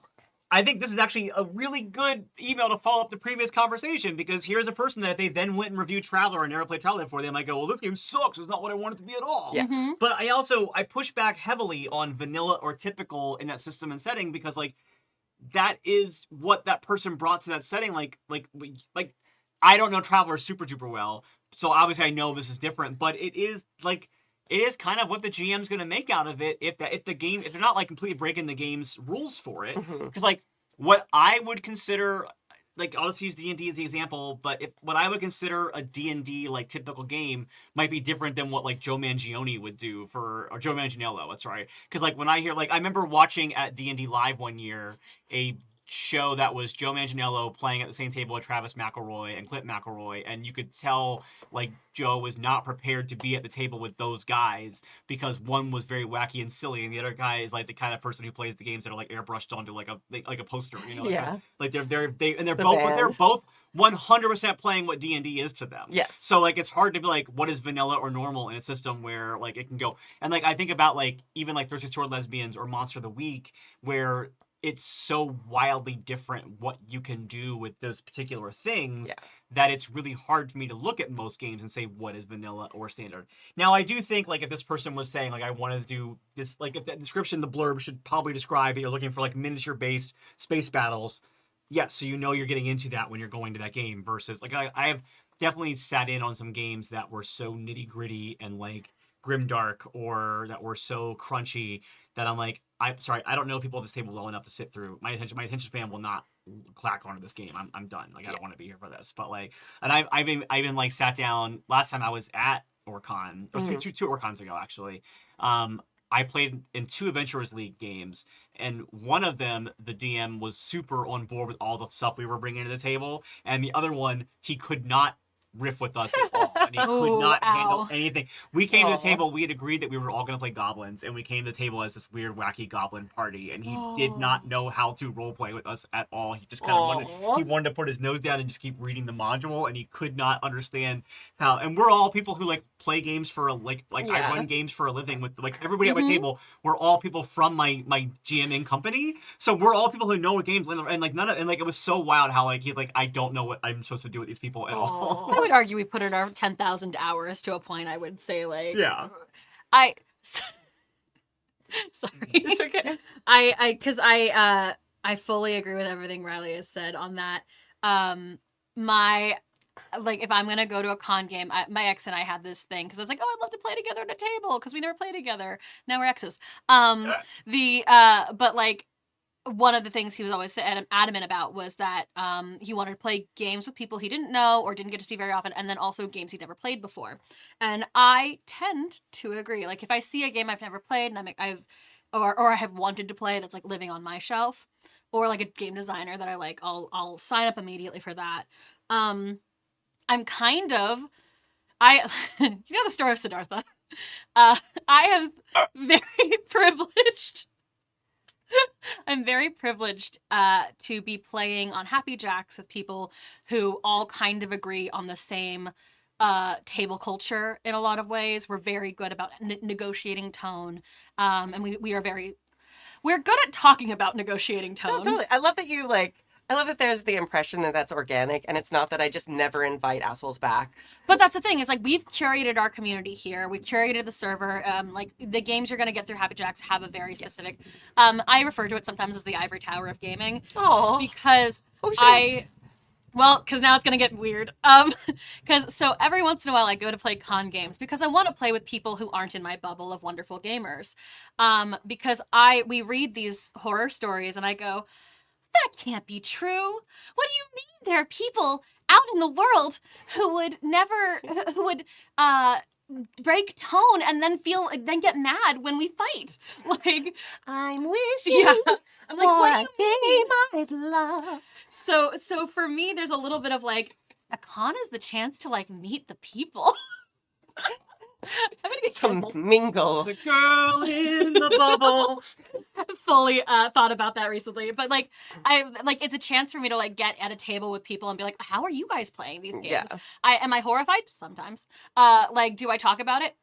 I think this is actually a really good email to follow up the previous conversation, because here's a person that if they then went and reviewed Traveler and never played Traveler before, they might go, well, this game sucks. It's not what I want it to be at all. Yeah. But I push back heavily on vanilla or typical in that system and setting, because like that is what that person brought to that setting. Like I don't know Traveler super duper well, so obviously I know this is different, but it is kind of what the GM's going to make out of it if they're not like completely breaking the game's rules for it. Because like what I would consider, like I'll just use D&D as the example, but what I would consider a D&D like typical game might be different than what like Joe Manganiello would do or Joe Manganiello. That's right. Because like when I hear I remember watching at D&D Live one year a show that was Joe Manganiello playing at the same table with Travis McElroy and Clint McElroy, and you could tell like Joe was not prepared to be at the table with those guys, because one was very wacky and silly and the other guy is like the kind of person who plays the games that are like airbrushed onto like a poster, you know. Yeah. They're both 100% playing what D&D is to them. Yes. So like it's hard to be like what is vanilla or normal in a system where like it can go. And like I think about like even like Thirsty Sword Lesbians or Monster of the Week, where it's so wildly different what you can do with those particular things that it's really hard for me to look at most games and say what is vanilla or standard. Now, I do think like if this person was saying like I wanted to do this, like if that description, the blurb should probably describe that you're looking for like miniature-based space battles. Yes, so you know you're getting into that when you're going to that game versus like I have definitely sat in on some games that were so nitty-gritty and like grimdark or that were so crunchy that I'm like, I'm sorry, I don't know people at this table well enough to sit through. My attention span will not clack onto this game. I'm done. Like I don't want to be here for this. But like, and I've even like sat down last time I was at Orcon, or two Orcons ago actually. I played in 2 Adventurers League games, and one of them, the DM was super on board with all the stuff we were bringing to the table, and the other one, he could not riff with us at all, and he could not handle anything. We came to the table, we had agreed that we were all going to play goblins, and we came to the table as this weird, wacky goblin party, and he did not know how to roleplay with us at all. He just kind of wanted to put his nose down and just keep reading the module, and he could not understand how. And we're all people who like play games for I run games for a living with like everybody at my table. We're all people from my GMing company, so we're all people who know what games and like none of, and like it was so wild how like he's like, I don't know what I'm supposed to do with these people at all. I would argue we put in our 10,000 hours to a point. I would say like sorry, It's okay. Because I fully agree with everything Riley has said on that. Like if I'm gonna go to a con game, my ex and I had this thing because I was like, oh, I'd love to play together at a table because we never played together. Now we're exes. But like one of the things he was always adamant about was that he wanted to play games with people he didn't know or didn't get to see very often, and then also games he'd never played before. And I tend to agree. Like if I see a game I've never played and I have wanted to play that's like living on my shelf, or like a game designer that I like, I'll sign up immediately for that. I'm kind of you know the story of Siddhartha. I am very privileged. I'm very privileged to be playing on Happy Jacks with people who all kind of agree on the same table culture in a lot of ways. We're very good about negotiating tone, and we're good at talking about negotiating tone. No, totally. I love that there's the impression that that's organic, and it's not that I just never invite assholes back. But that's the thing, is like we've curated our community here. We've curated the server. Like the games you're gonna get through Happy Jacks have a very specific. I refer to it sometimes as the ivory tower of gaming. Oh, because because now it's gonna get weird. So every once in a while I go to play con games because I want to play with people who aren't in my bubble of wonderful gamers. Because we read these horror stories and I go, that can't be true. What do you mean there are people out in the world who would break tone and then get mad when we fight? Like, I'm wishing I'm like, what do you mean? I'd love. So for me, there's a little bit of like, a con is the chance to like meet the people. I'm gonna get to canceled. mingle. The girl in the bubble. Fully thought about that recently, but like it's a chance for me to like get at a table with people and be like, how are you guys playing these games? Yeah. Am I horrified? Sometimes. Like, do I talk about it?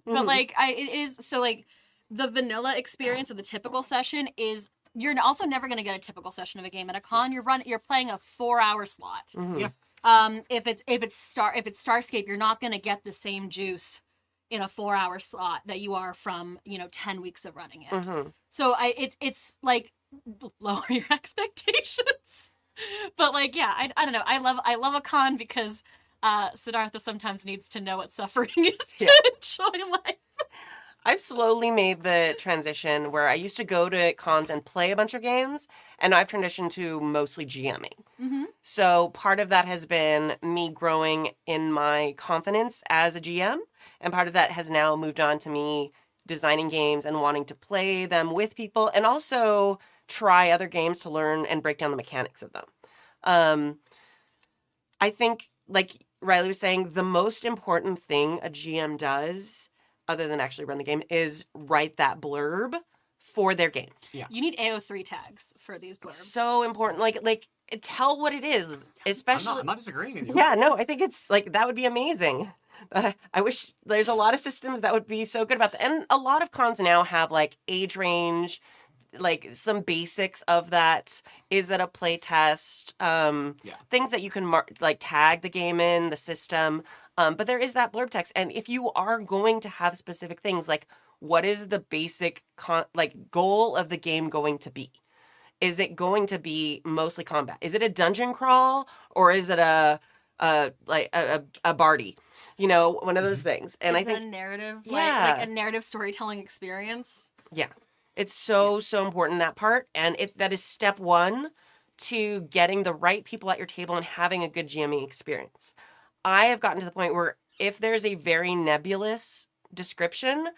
But like it is so like the vanilla experience of the typical session is you're also never going to get a typical session of a game at a con. You're playing a 4-hour slot. Yeah. If it's Starscape, you're not going to get the same juice in a 4-hour slot that you are from 10 weeks of running it. So it's like lower your expectations. But like I don't know. I love a con because Siddhartha sometimes needs to know what suffering is to enjoy life. I've slowly made the transition where I used to go to cons and play a bunch of games, and I've transitioned to mostly GMing. So part of that has been me growing in my confidence as a GM, and part of that has now moved on to me designing games and wanting to play them with people, and also try other games to learn and break down the mechanics of them. I think, like Riley was saying, the most important thing a GM does, other than actually run the game, is write that blurb for their game. Yeah. You need AO3 tags for these blurbs. So important. Like tell what it is, especially. I'm not disagreeing with you. Yeah, no, I think it's like that would be amazing. I wish there's a lot of systems that would be so good about that. And a lot of cons now have like age range, like some basics of that. Is that a play test? Things that you can like tag the game in, the system. But there is that blurb text. And if you are going to have specific things, like what is the basic goal of the game going to be? Is it going to be mostly combat? Is it a dungeon crawl, or is it a bardy? One of those things. And is I think it a narrative, yeah, like a narrative storytelling experience. Yeah, it's so important, that part, and that is step one to getting the right people at your table and having a good GMing experience. I have gotten to the point where if there's a very nebulous description,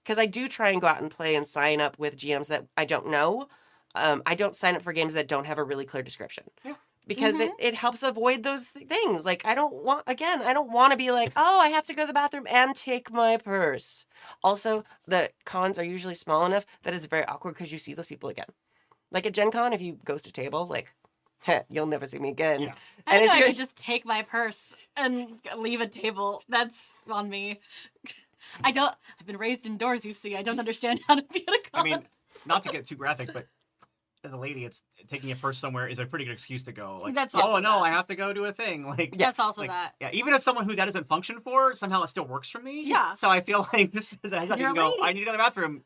because I do try and go out and play and sign up with GMs that I don't know. I don't sign up for games that don't have a really clear description. Yeah. Because it helps avoid those things. Like, I don't want to be like, oh, I have to go to the bathroom and take my purse. Also, the cons are usually small enough that it's very awkward because you see those people again. Like at Gen Con, if you ghost a table, like, you'll never see me again. Yeah. I don't know, I could just take my purse and leave a table. That's on me. I've been raised indoors, you see. I don't understand how to be at a con. I mean, not to get too graphic, but as a lady, it's taking a purse somewhere is a pretty good excuse to go. Like, That's also no, that. I have to go do a thing. Like, That's also like, that. Yeah, even as someone who that doesn't function for, somehow it still works for me. Yeah. So I feel like just that I You're can a go. lady. I need to go to the bathroom.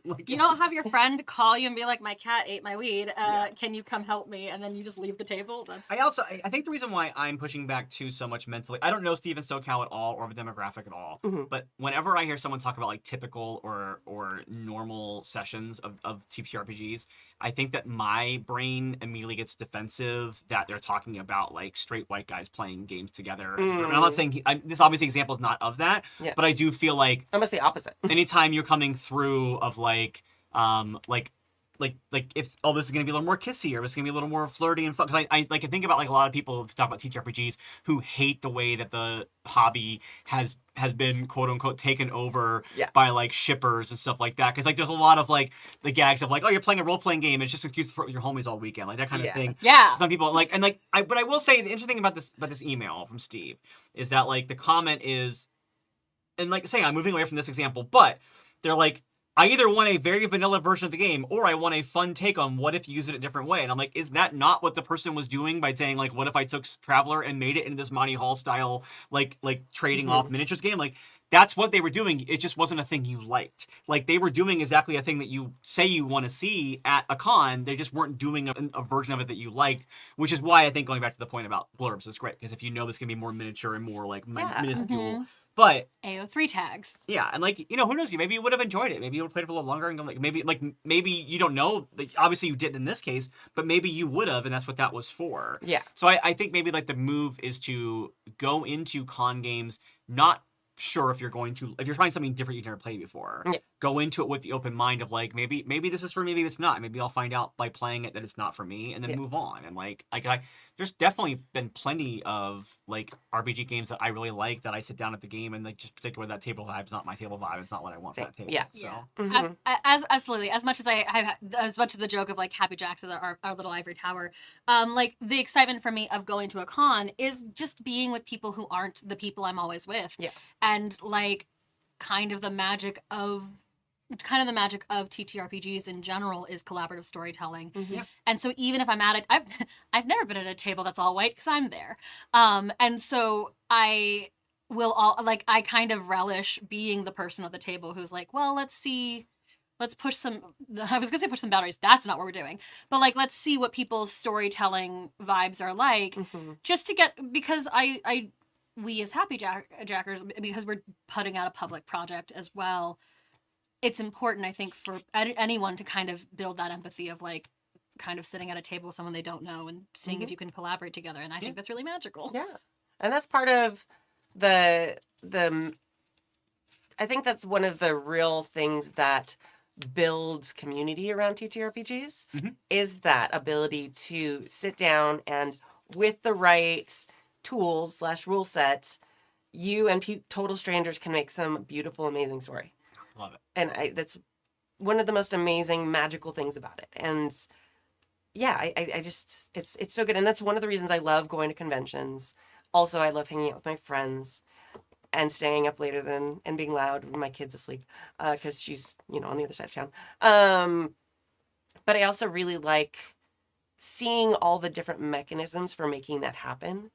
Like, You don't have your friend call you and be like, my cat ate my weed. Can you come help me? And then you just leave the table. That's I think the reason why I'm pushing back too so much mentally, I don't know Steven SoCal at all or the demographic at all, but whenever I hear someone talk about like typical or normal sessions of TTRPGs, I think that my brain immediately gets defensive that they're talking about like straight white guys playing games together. And I'm not saying this obviously example is not of that, but I do feel like almost the opposite. anytime you're coming through of like if this is gonna be a little more kissy or this is gonna be a little more flirty and fun, because I think about like a lot of people who talk about TTRPGs who hate the way that the hobby has been quote unquote taken over by like shippers and stuff like that, because like there's a lot of like the gags of like, oh, you're playing a role-playing game, it's just an excuse for your homies all weekend, like that kind of thing. Some people like, and like but I will say the interesting thing about this email from Steve is that like the comment is, and like saying I'm moving away from this example, but they're like, I either want a very vanilla version of the game or I want a fun take on what if you use it a different way. And I'm like, is that not what the person was doing by saying like, what if I took Traveler and made it into this Monty Hall style, like trading off miniatures game? Like that's what they were doing. It just wasn't a thing you liked. Like they were doing exactly a thing that you say you want to see at a con. They just weren't doing a version of it that you liked, which is why I think going back to the point about blurbs is great. Because if you know this can be more miniature and more like minuscule, but AO3 tags. Yeah, and like, you know, who knows? Maybe you would have enjoyed it. Maybe you would have played it for a little longer and maybe you don't know. Like, obviously you didn't in this case, but maybe you would have, and that's what that was for. Yeah. So I think maybe like the move is to go into con games not sure if you're trying something different you've never played before, go into it with the open mind of like, maybe this is for me, maybe it's not. Maybe I'll find out by playing it that it's not for me, and then move on. And like there's definitely been plenty of like RPG games that I really like that I sit down at the game and like just particularly that table vibe's not my table vibe. It's not what I want for that table. Yeah. So. Absolutely. As much as the joke of like Happy Jacks is our little ivory tower, like the excitement for me of going to a con is just being with people who aren't the people I'm always with. Yeah. And like kind of the magic of TTRPGs in general is collaborative storytelling. And so even if I'm at it, I've never been at a table that's all white because I'm there. And so I kind of relish being the person at the table who's like, well, let's push some boundaries. That's not what we're doing. But like, let's see what people's storytelling vibes are like, just to get, because we as Happy Jackers, because we're putting out a public project as well, it's important, I think, for anyone to kind of build that empathy of like kind of sitting at a table with someone they don't know and seeing if you can collaborate together. And I think that's really magical. Yeah. And that's part of the I think that's one of the real things that builds community around TTRPGs is that ability to sit down and with the right tools / rule sets, you and total strangers can make some beautiful, amazing story. Love it. And that's one of the most amazing, magical things about it. And yeah, I just, it's so good. And that's one of the reasons I love going to conventions. Also, I love hanging out with my friends and staying up later and being loud when my kid's asleep, because she's, on the other side of town. But I also really like seeing all the different mechanisms for making that happen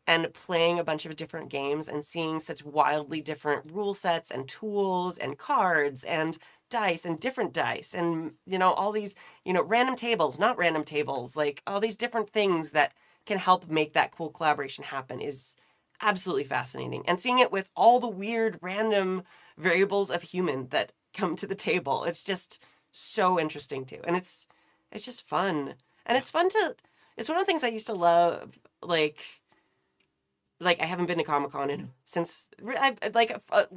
and playing a bunch of different games and seeing such wildly different rule sets and tools and cards and dice and different dice and, all these, random tables, not random tables, like all these different things that can help make that cool collaboration happen is absolutely fascinating. And seeing it with all the weird random variables of human that come to the table, it's just so interesting too. And it's just fun. And it's one of the things I used to love, like I haven't been to Comic-Con since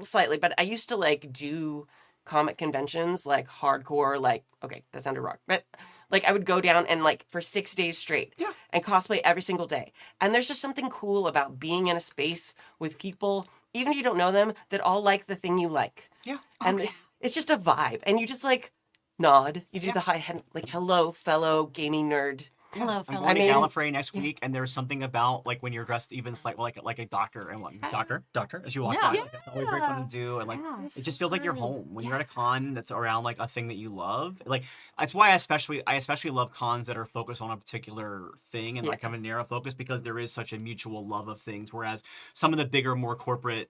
slightly, but I used to do comic conventions, hardcore, okay, that sounded wrong, but I would go down and for 6 days straight and cosplay every single day. And there's just something cool about being in a space with people, even if you don't know them, that all like the thing you like. Yeah. And it's just a vibe. And you just nod. You do the high head, hello, fellow gaming nerd. Hello, I'm fellow. going to Gallifrey next week, and there's something about when you're dressed even slightly like a doctor and doctor as you walk by. That's always very fun to do, and it just feels like you're home when you're at a con that's around a thing that you love. That's why I especially love cons that are focused on a particular thing and kind of a narrow focus, because there is such a mutual love of things. Whereas some of the bigger, more corporate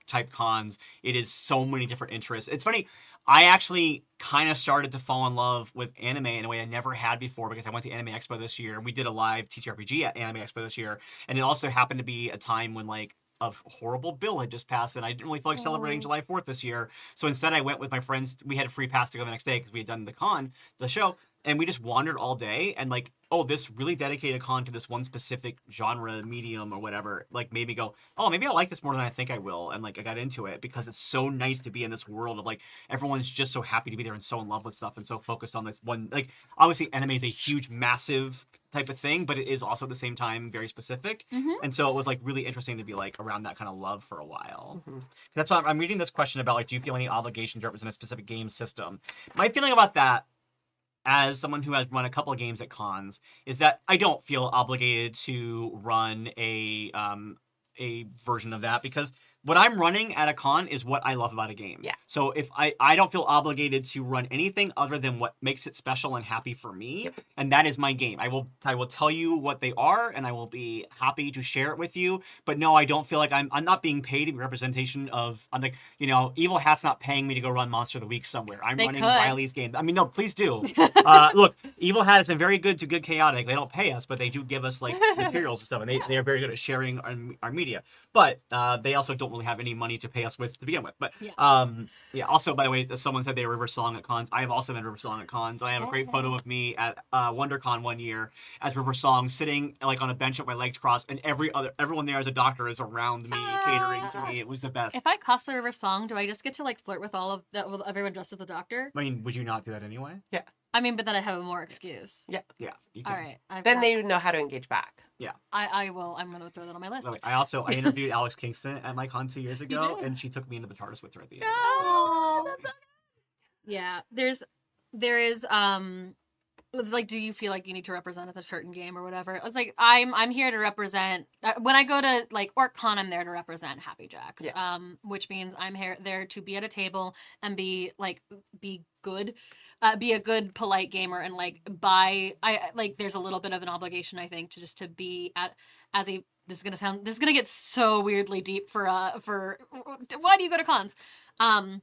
type cons, it is so many different interests. It's funny. I actually kind of started to fall in love with anime in a way I never had before, because I went to Anime Expo this year and we did a live TTRPG at Anime Expo this year. And it also happened to be a time when a horrible bill had just passed and I didn't really feel like celebrating July 4th this year. So instead I went with my friends. We had a free pass to go the next day because we had done the show. And we just wandered all day and this really dedicated con to this one specific genre, medium or whatever, made me go, oh, maybe I like this more than I think I will. And I got into it because it's so nice to be in this world of everyone's just so happy to be there and so in love with stuff and so focused on this one. Obviously anime is a huge, massive type of thing, but it is also at the same time very specific. And so it was really interesting to be around that kind of love for a while. That's why I'm reading this question about do you feel any obligation to represent a specific game system? My feeling about that, as someone who has run a couple of games at cons, is that I don't feel obligated to run a version of that, because what I'm running at a con is what I love about a game. Yeah. So if I don't feel obligated to run anything other than what makes it special and happy for me, and that is my game. I will tell you what they are, and I will be happy to share it with you. But no, I don't feel like I'm not being paid to be representation of. Evil Hat's not paying me to go run Monster of the Week somewhere. I'm running Riley's game. I mean, no, please do. Look, Evil Hat has been very good to Good Chaotic. They don't pay us, but they do give us materials and stuff, and they are very good at sharing our media. But they also don't don't really have any money to pay us with to begin with. But Yeah. Also, by the way, someone said they were River Song at cons. I have also been River Song at cons. I have a great photo of me at WonderCon one year as River Song, sitting like on a bench with my legs crossed, and everyone there as a doctor is around me, catering to me. It was the best. If I cosplay River Song, do I just get to like flirt with with everyone dressed as the doctor? I mean, would you not do that anyway? Yeah. I mean, but then I'd have a more excuse. Yeah. You All can. right. Then they know how to engage back. Yeah. I will. I'm gonna throw that on my list. I interviewed Alex Kingston at my con 2 years ago, did? and she took me into the TARDIS with her at the end. Oh, that's so good. Yeah. There is like, do you feel like you need to represent at a certain game or whatever? It's like I'm here to represent. When I go to like OrcCon, I'm there to represent Happy Jacks. Yeah. Which means I'm there to be at a table and be good. Be a good, polite gamer, and there's a little bit of an obligation, I think, to be this is gonna get so weirdly deep for why do you go to cons? I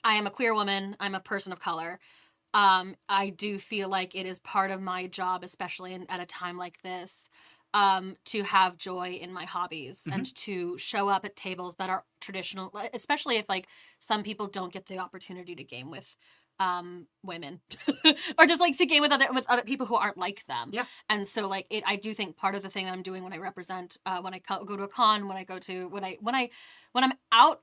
am a queer woman. I'm a person of color. I do feel like it is part of my job, especially at a time like this, to have joy in my hobbies and to show up at tables that are traditional, especially if like some people don't get the opportunity to game with women or just like to game with other people who aren't like them. Yeah. And so like I do think part of the thing that I'm doing when I represent when I go to a con, when I'm out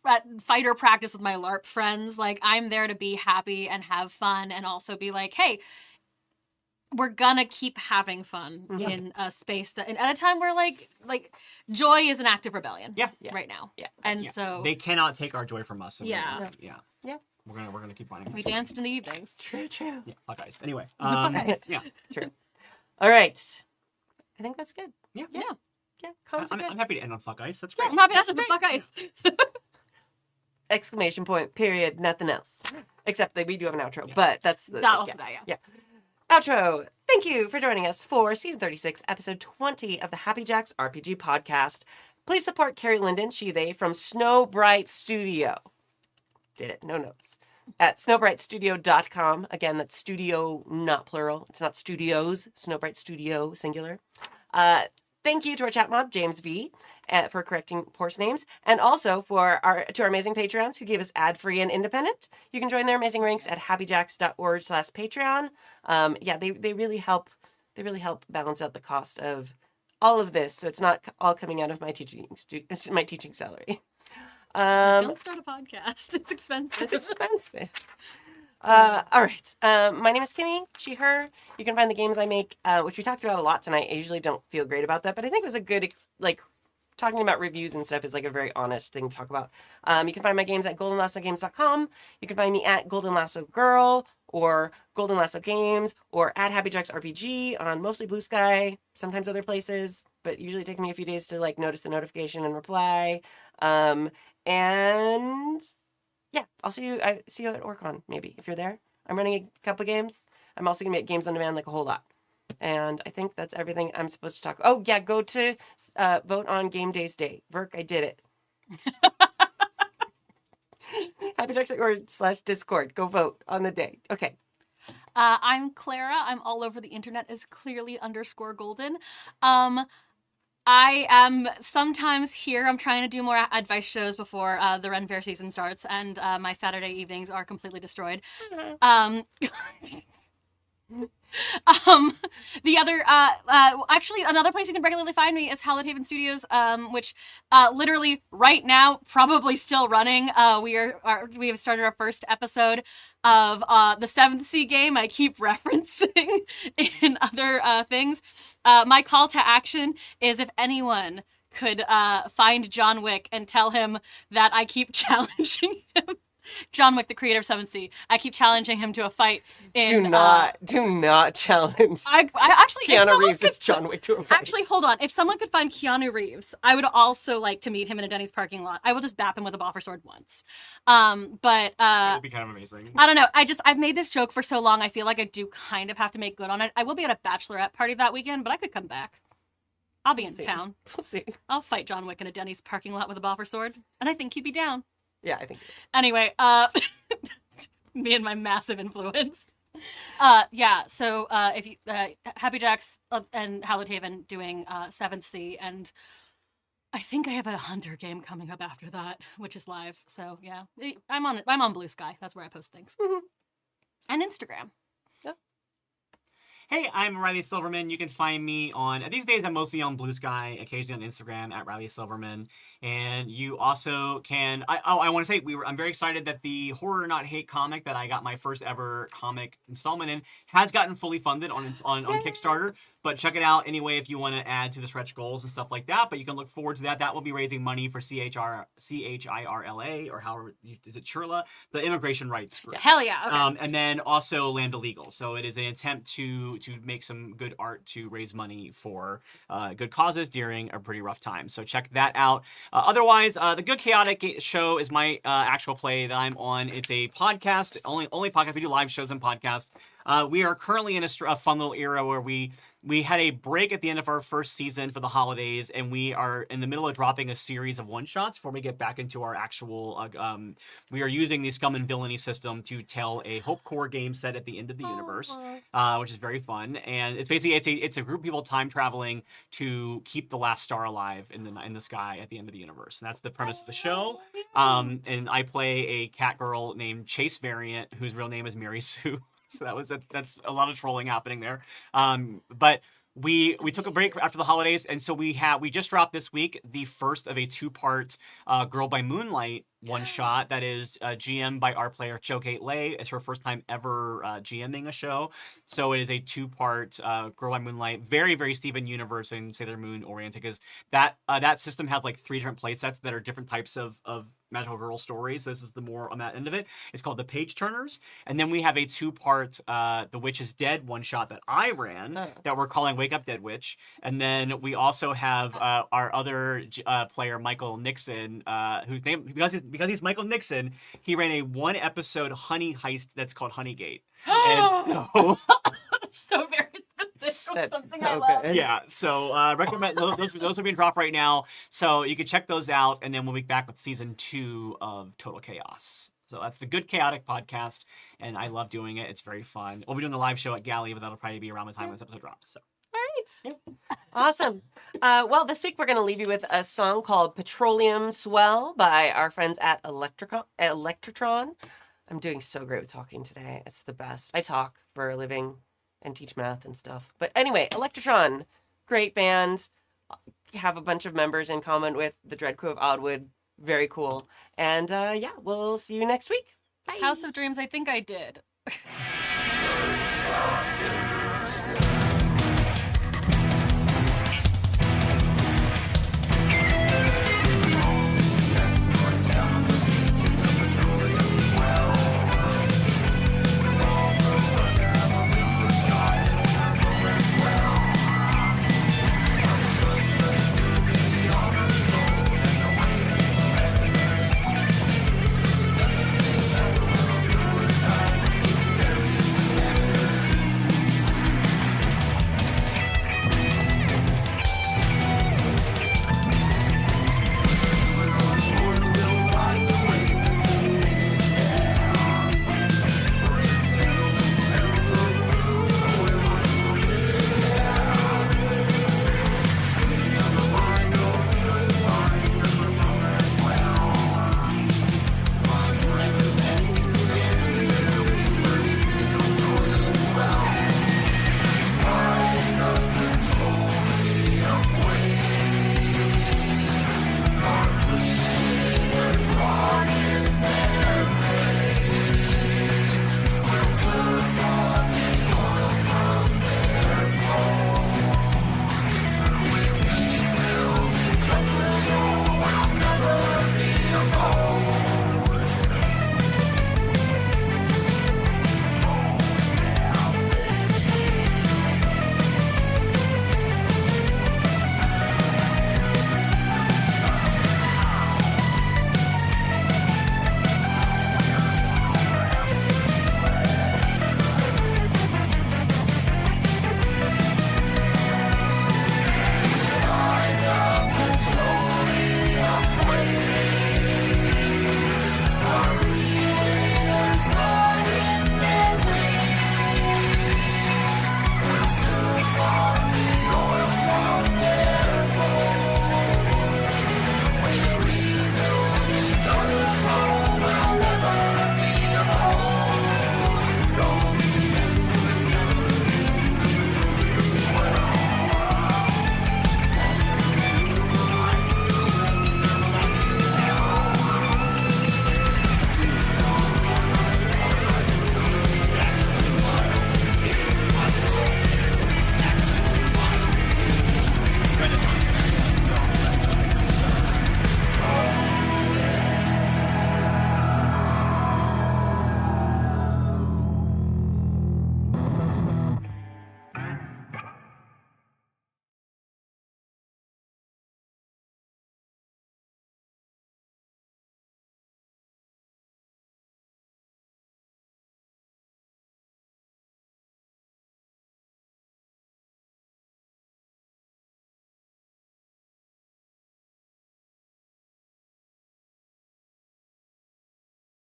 at fighter practice with my LARP friends, like I'm there to be happy and have fun and also be like, hey, we're gonna keep having fun in a space that at a time where like joy is an act of rebellion right now. Yeah. And so they cannot take our joy from us. Yeah. We're gonna keep finding. we danced in the evenings. True. Yeah, guys. Anyway, Okay. yeah, True. All right. I think that's good. yeah. Cons are good. I'm happy to end on fuck ice. That's great. I'm happy to fuck ice. Exclamation point, period, nothing else. Except that we do have an outro, but that's the... Yeah. Outro. Thank you for joining us for Season 36, Episode 20 of the Happy Jacks RPG Podcast. Please support Carrie Linden, she, they, from Snowbright Studio. Did it, no notes. At snowbrightstudio.com. Again, that's studio, not plural. It's not studios. Snowbright Studio, singular. Thank you to our chat mod, James V, for correcting Porce names, and also to our amazing Patreons who gave us ad-free and independent. You can join their amazing ranks at happyjacks.org/Patreon. They really help. They really help balance out the cost of all of this, so it's not all coming out of my teaching salary. Don't start a podcast. It's expensive. It's expensive. All right. My name is Kimi, she, her. You can find the games I make, which we talked about a lot tonight. I usually don't feel great about that, but I think it was a good, talking about reviews and stuff is like a very honest thing to talk about. You can find my games at goldenlassogames.com. You can find me at Golden Lasso Girl or Golden Lasso Games or at Happy Jacks RPG on mostly Blue Sky, sometimes other places, but usually taking me a few days to notice the notification and reply. And yeah, I'll see you at OrcCon, maybe, if you're there. I'm running a couple games. I'm also going to make games on demand, a whole lot. And I think that's everything I'm supposed to talk. Oh, yeah, go to vote on Game Days Day. Verk, I did it. happyjacks.org/Discord. Go vote on the day. Okay. I'm Clara. I'm all over the internet as clearly_golden. I am sometimes here. I'm trying to do more advice shows before the Ren Fair season starts, and my Saturday evenings are completely destroyed. The other, actually, another place you can regularly find me is Hallowed Haven Studios, which literally right now probably still running. We have started our first episode of the 7th Sea game I keep referencing in other things. My call to action is if anyone could find John Wick and tell him that I keep challenging him. John Wick, the creator of 7th Sea. I keep challenging him to a fight in... Do not challenge I actually... Keanu Reeves as John Wick to a fight. Actually, hold on. If someone could find Keanu Reeves, I would also like to meet him in a Denny's parking lot. I will just bap him with a boffer sword once. But That would be kind of amazing. I don't know. I've made this joke for so long, I feel like I do kind of have to make good on it. I will be at a bachelorette party that weekend, but I could come back. I'll be in town. We'll see. I'll fight John Wick in a Denny's parking lot with a boffer sword, and I think he'd be down. Yeah, I think. Anyway, me and my massive influence. So if you Happy Jacks and Hallowed Haven doing 7th Sea, and I think I have a Hunter game coming up after that, which is live. So yeah, I'm on Blue Sky. That's where I post things. And Instagram. Hey, I'm Riley Silverman. You can find me on, these days I'm mostly on Blue Sky, occasionally on Instagram at Riley Silverman. And you also can, I want to say, I'm very excited that the Horror Not Hate comic that I got my first ever comic installment in has gotten fully funded on Kickstarter. But check it out anyway if you want to add to the stretch goals and stuff like that. But you can look forward to that. That will be raising money for CHIRLA, or however, is it Chirla? The immigration rights group. Hell yeah. Okay. And then also Land Illegal. So it is an attempt to make some good art to raise money for good causes during a pretty rough time. So check that out. Otherwise, the Good Chaotic Show is my actual play that I'm on. It's a podcast, only podcast. We do live shows and podcasts. We are currently in a fun little era where we had a break at the end of our first season for the holidays, and we are in the middle of dropping a series of one-shots before we get back into our actual... we are using the Scum and Villainy system to tell a Hope Core game set at the end of the universe, which is very fun. And it's basically it's a group of people time traveling to keep the last star alive in the sky at the end of the universe. And that's the premise of the show. And I play a cat girl named Chase Variant, whose real name is Mary Sue. So that's a lot of trolling happening there. But we took a break after the holidays, and so we just dropped this week the first of a 2-part Girl by Moonlight one shot that is GM by our player Chokate Lay. It's her first time ever GMing a show, so it is a 2-part Girl by Moonlight, very very Steven Universe and Sailor Moon oriented, because that system has like 3 different play sets that are different types of magical girl stories. This is the more on that end of it. It's called the Page Turners, and then we have a 2-part The Witch is Dead one shot that I ran that we're calling Wake Up Dead Witch, and then we also have our other player Michael Nixon, whose name because he's Michael Nixon, he ran a 1-episode honey heist that's called Honeygate. And So very specific. That's Something so I love. good. yeah, so recommend those are being dropped right now, so you can check those out, and then we'll be back with season 2 of Total Chaos. So that's the Good Chaotic podcast, and I love doing it. It's very fun. We'll be doing the live show at Galley, but that'll probably be around the time this episode drops. So. All right. Awesome. Well, this week we're going to leave you with a song called Petroleum Swell by our friends at Electrotron. I'm doing so great with talking today. It's the best. I talk for a living and teach math and stuff. But anyway, Electrotron, great band. Have a bunch of members in common with the Dread Crew of Oddwood. Very cool. And yeah, we'll see you next week. Bye. House of Dreams, I think I did.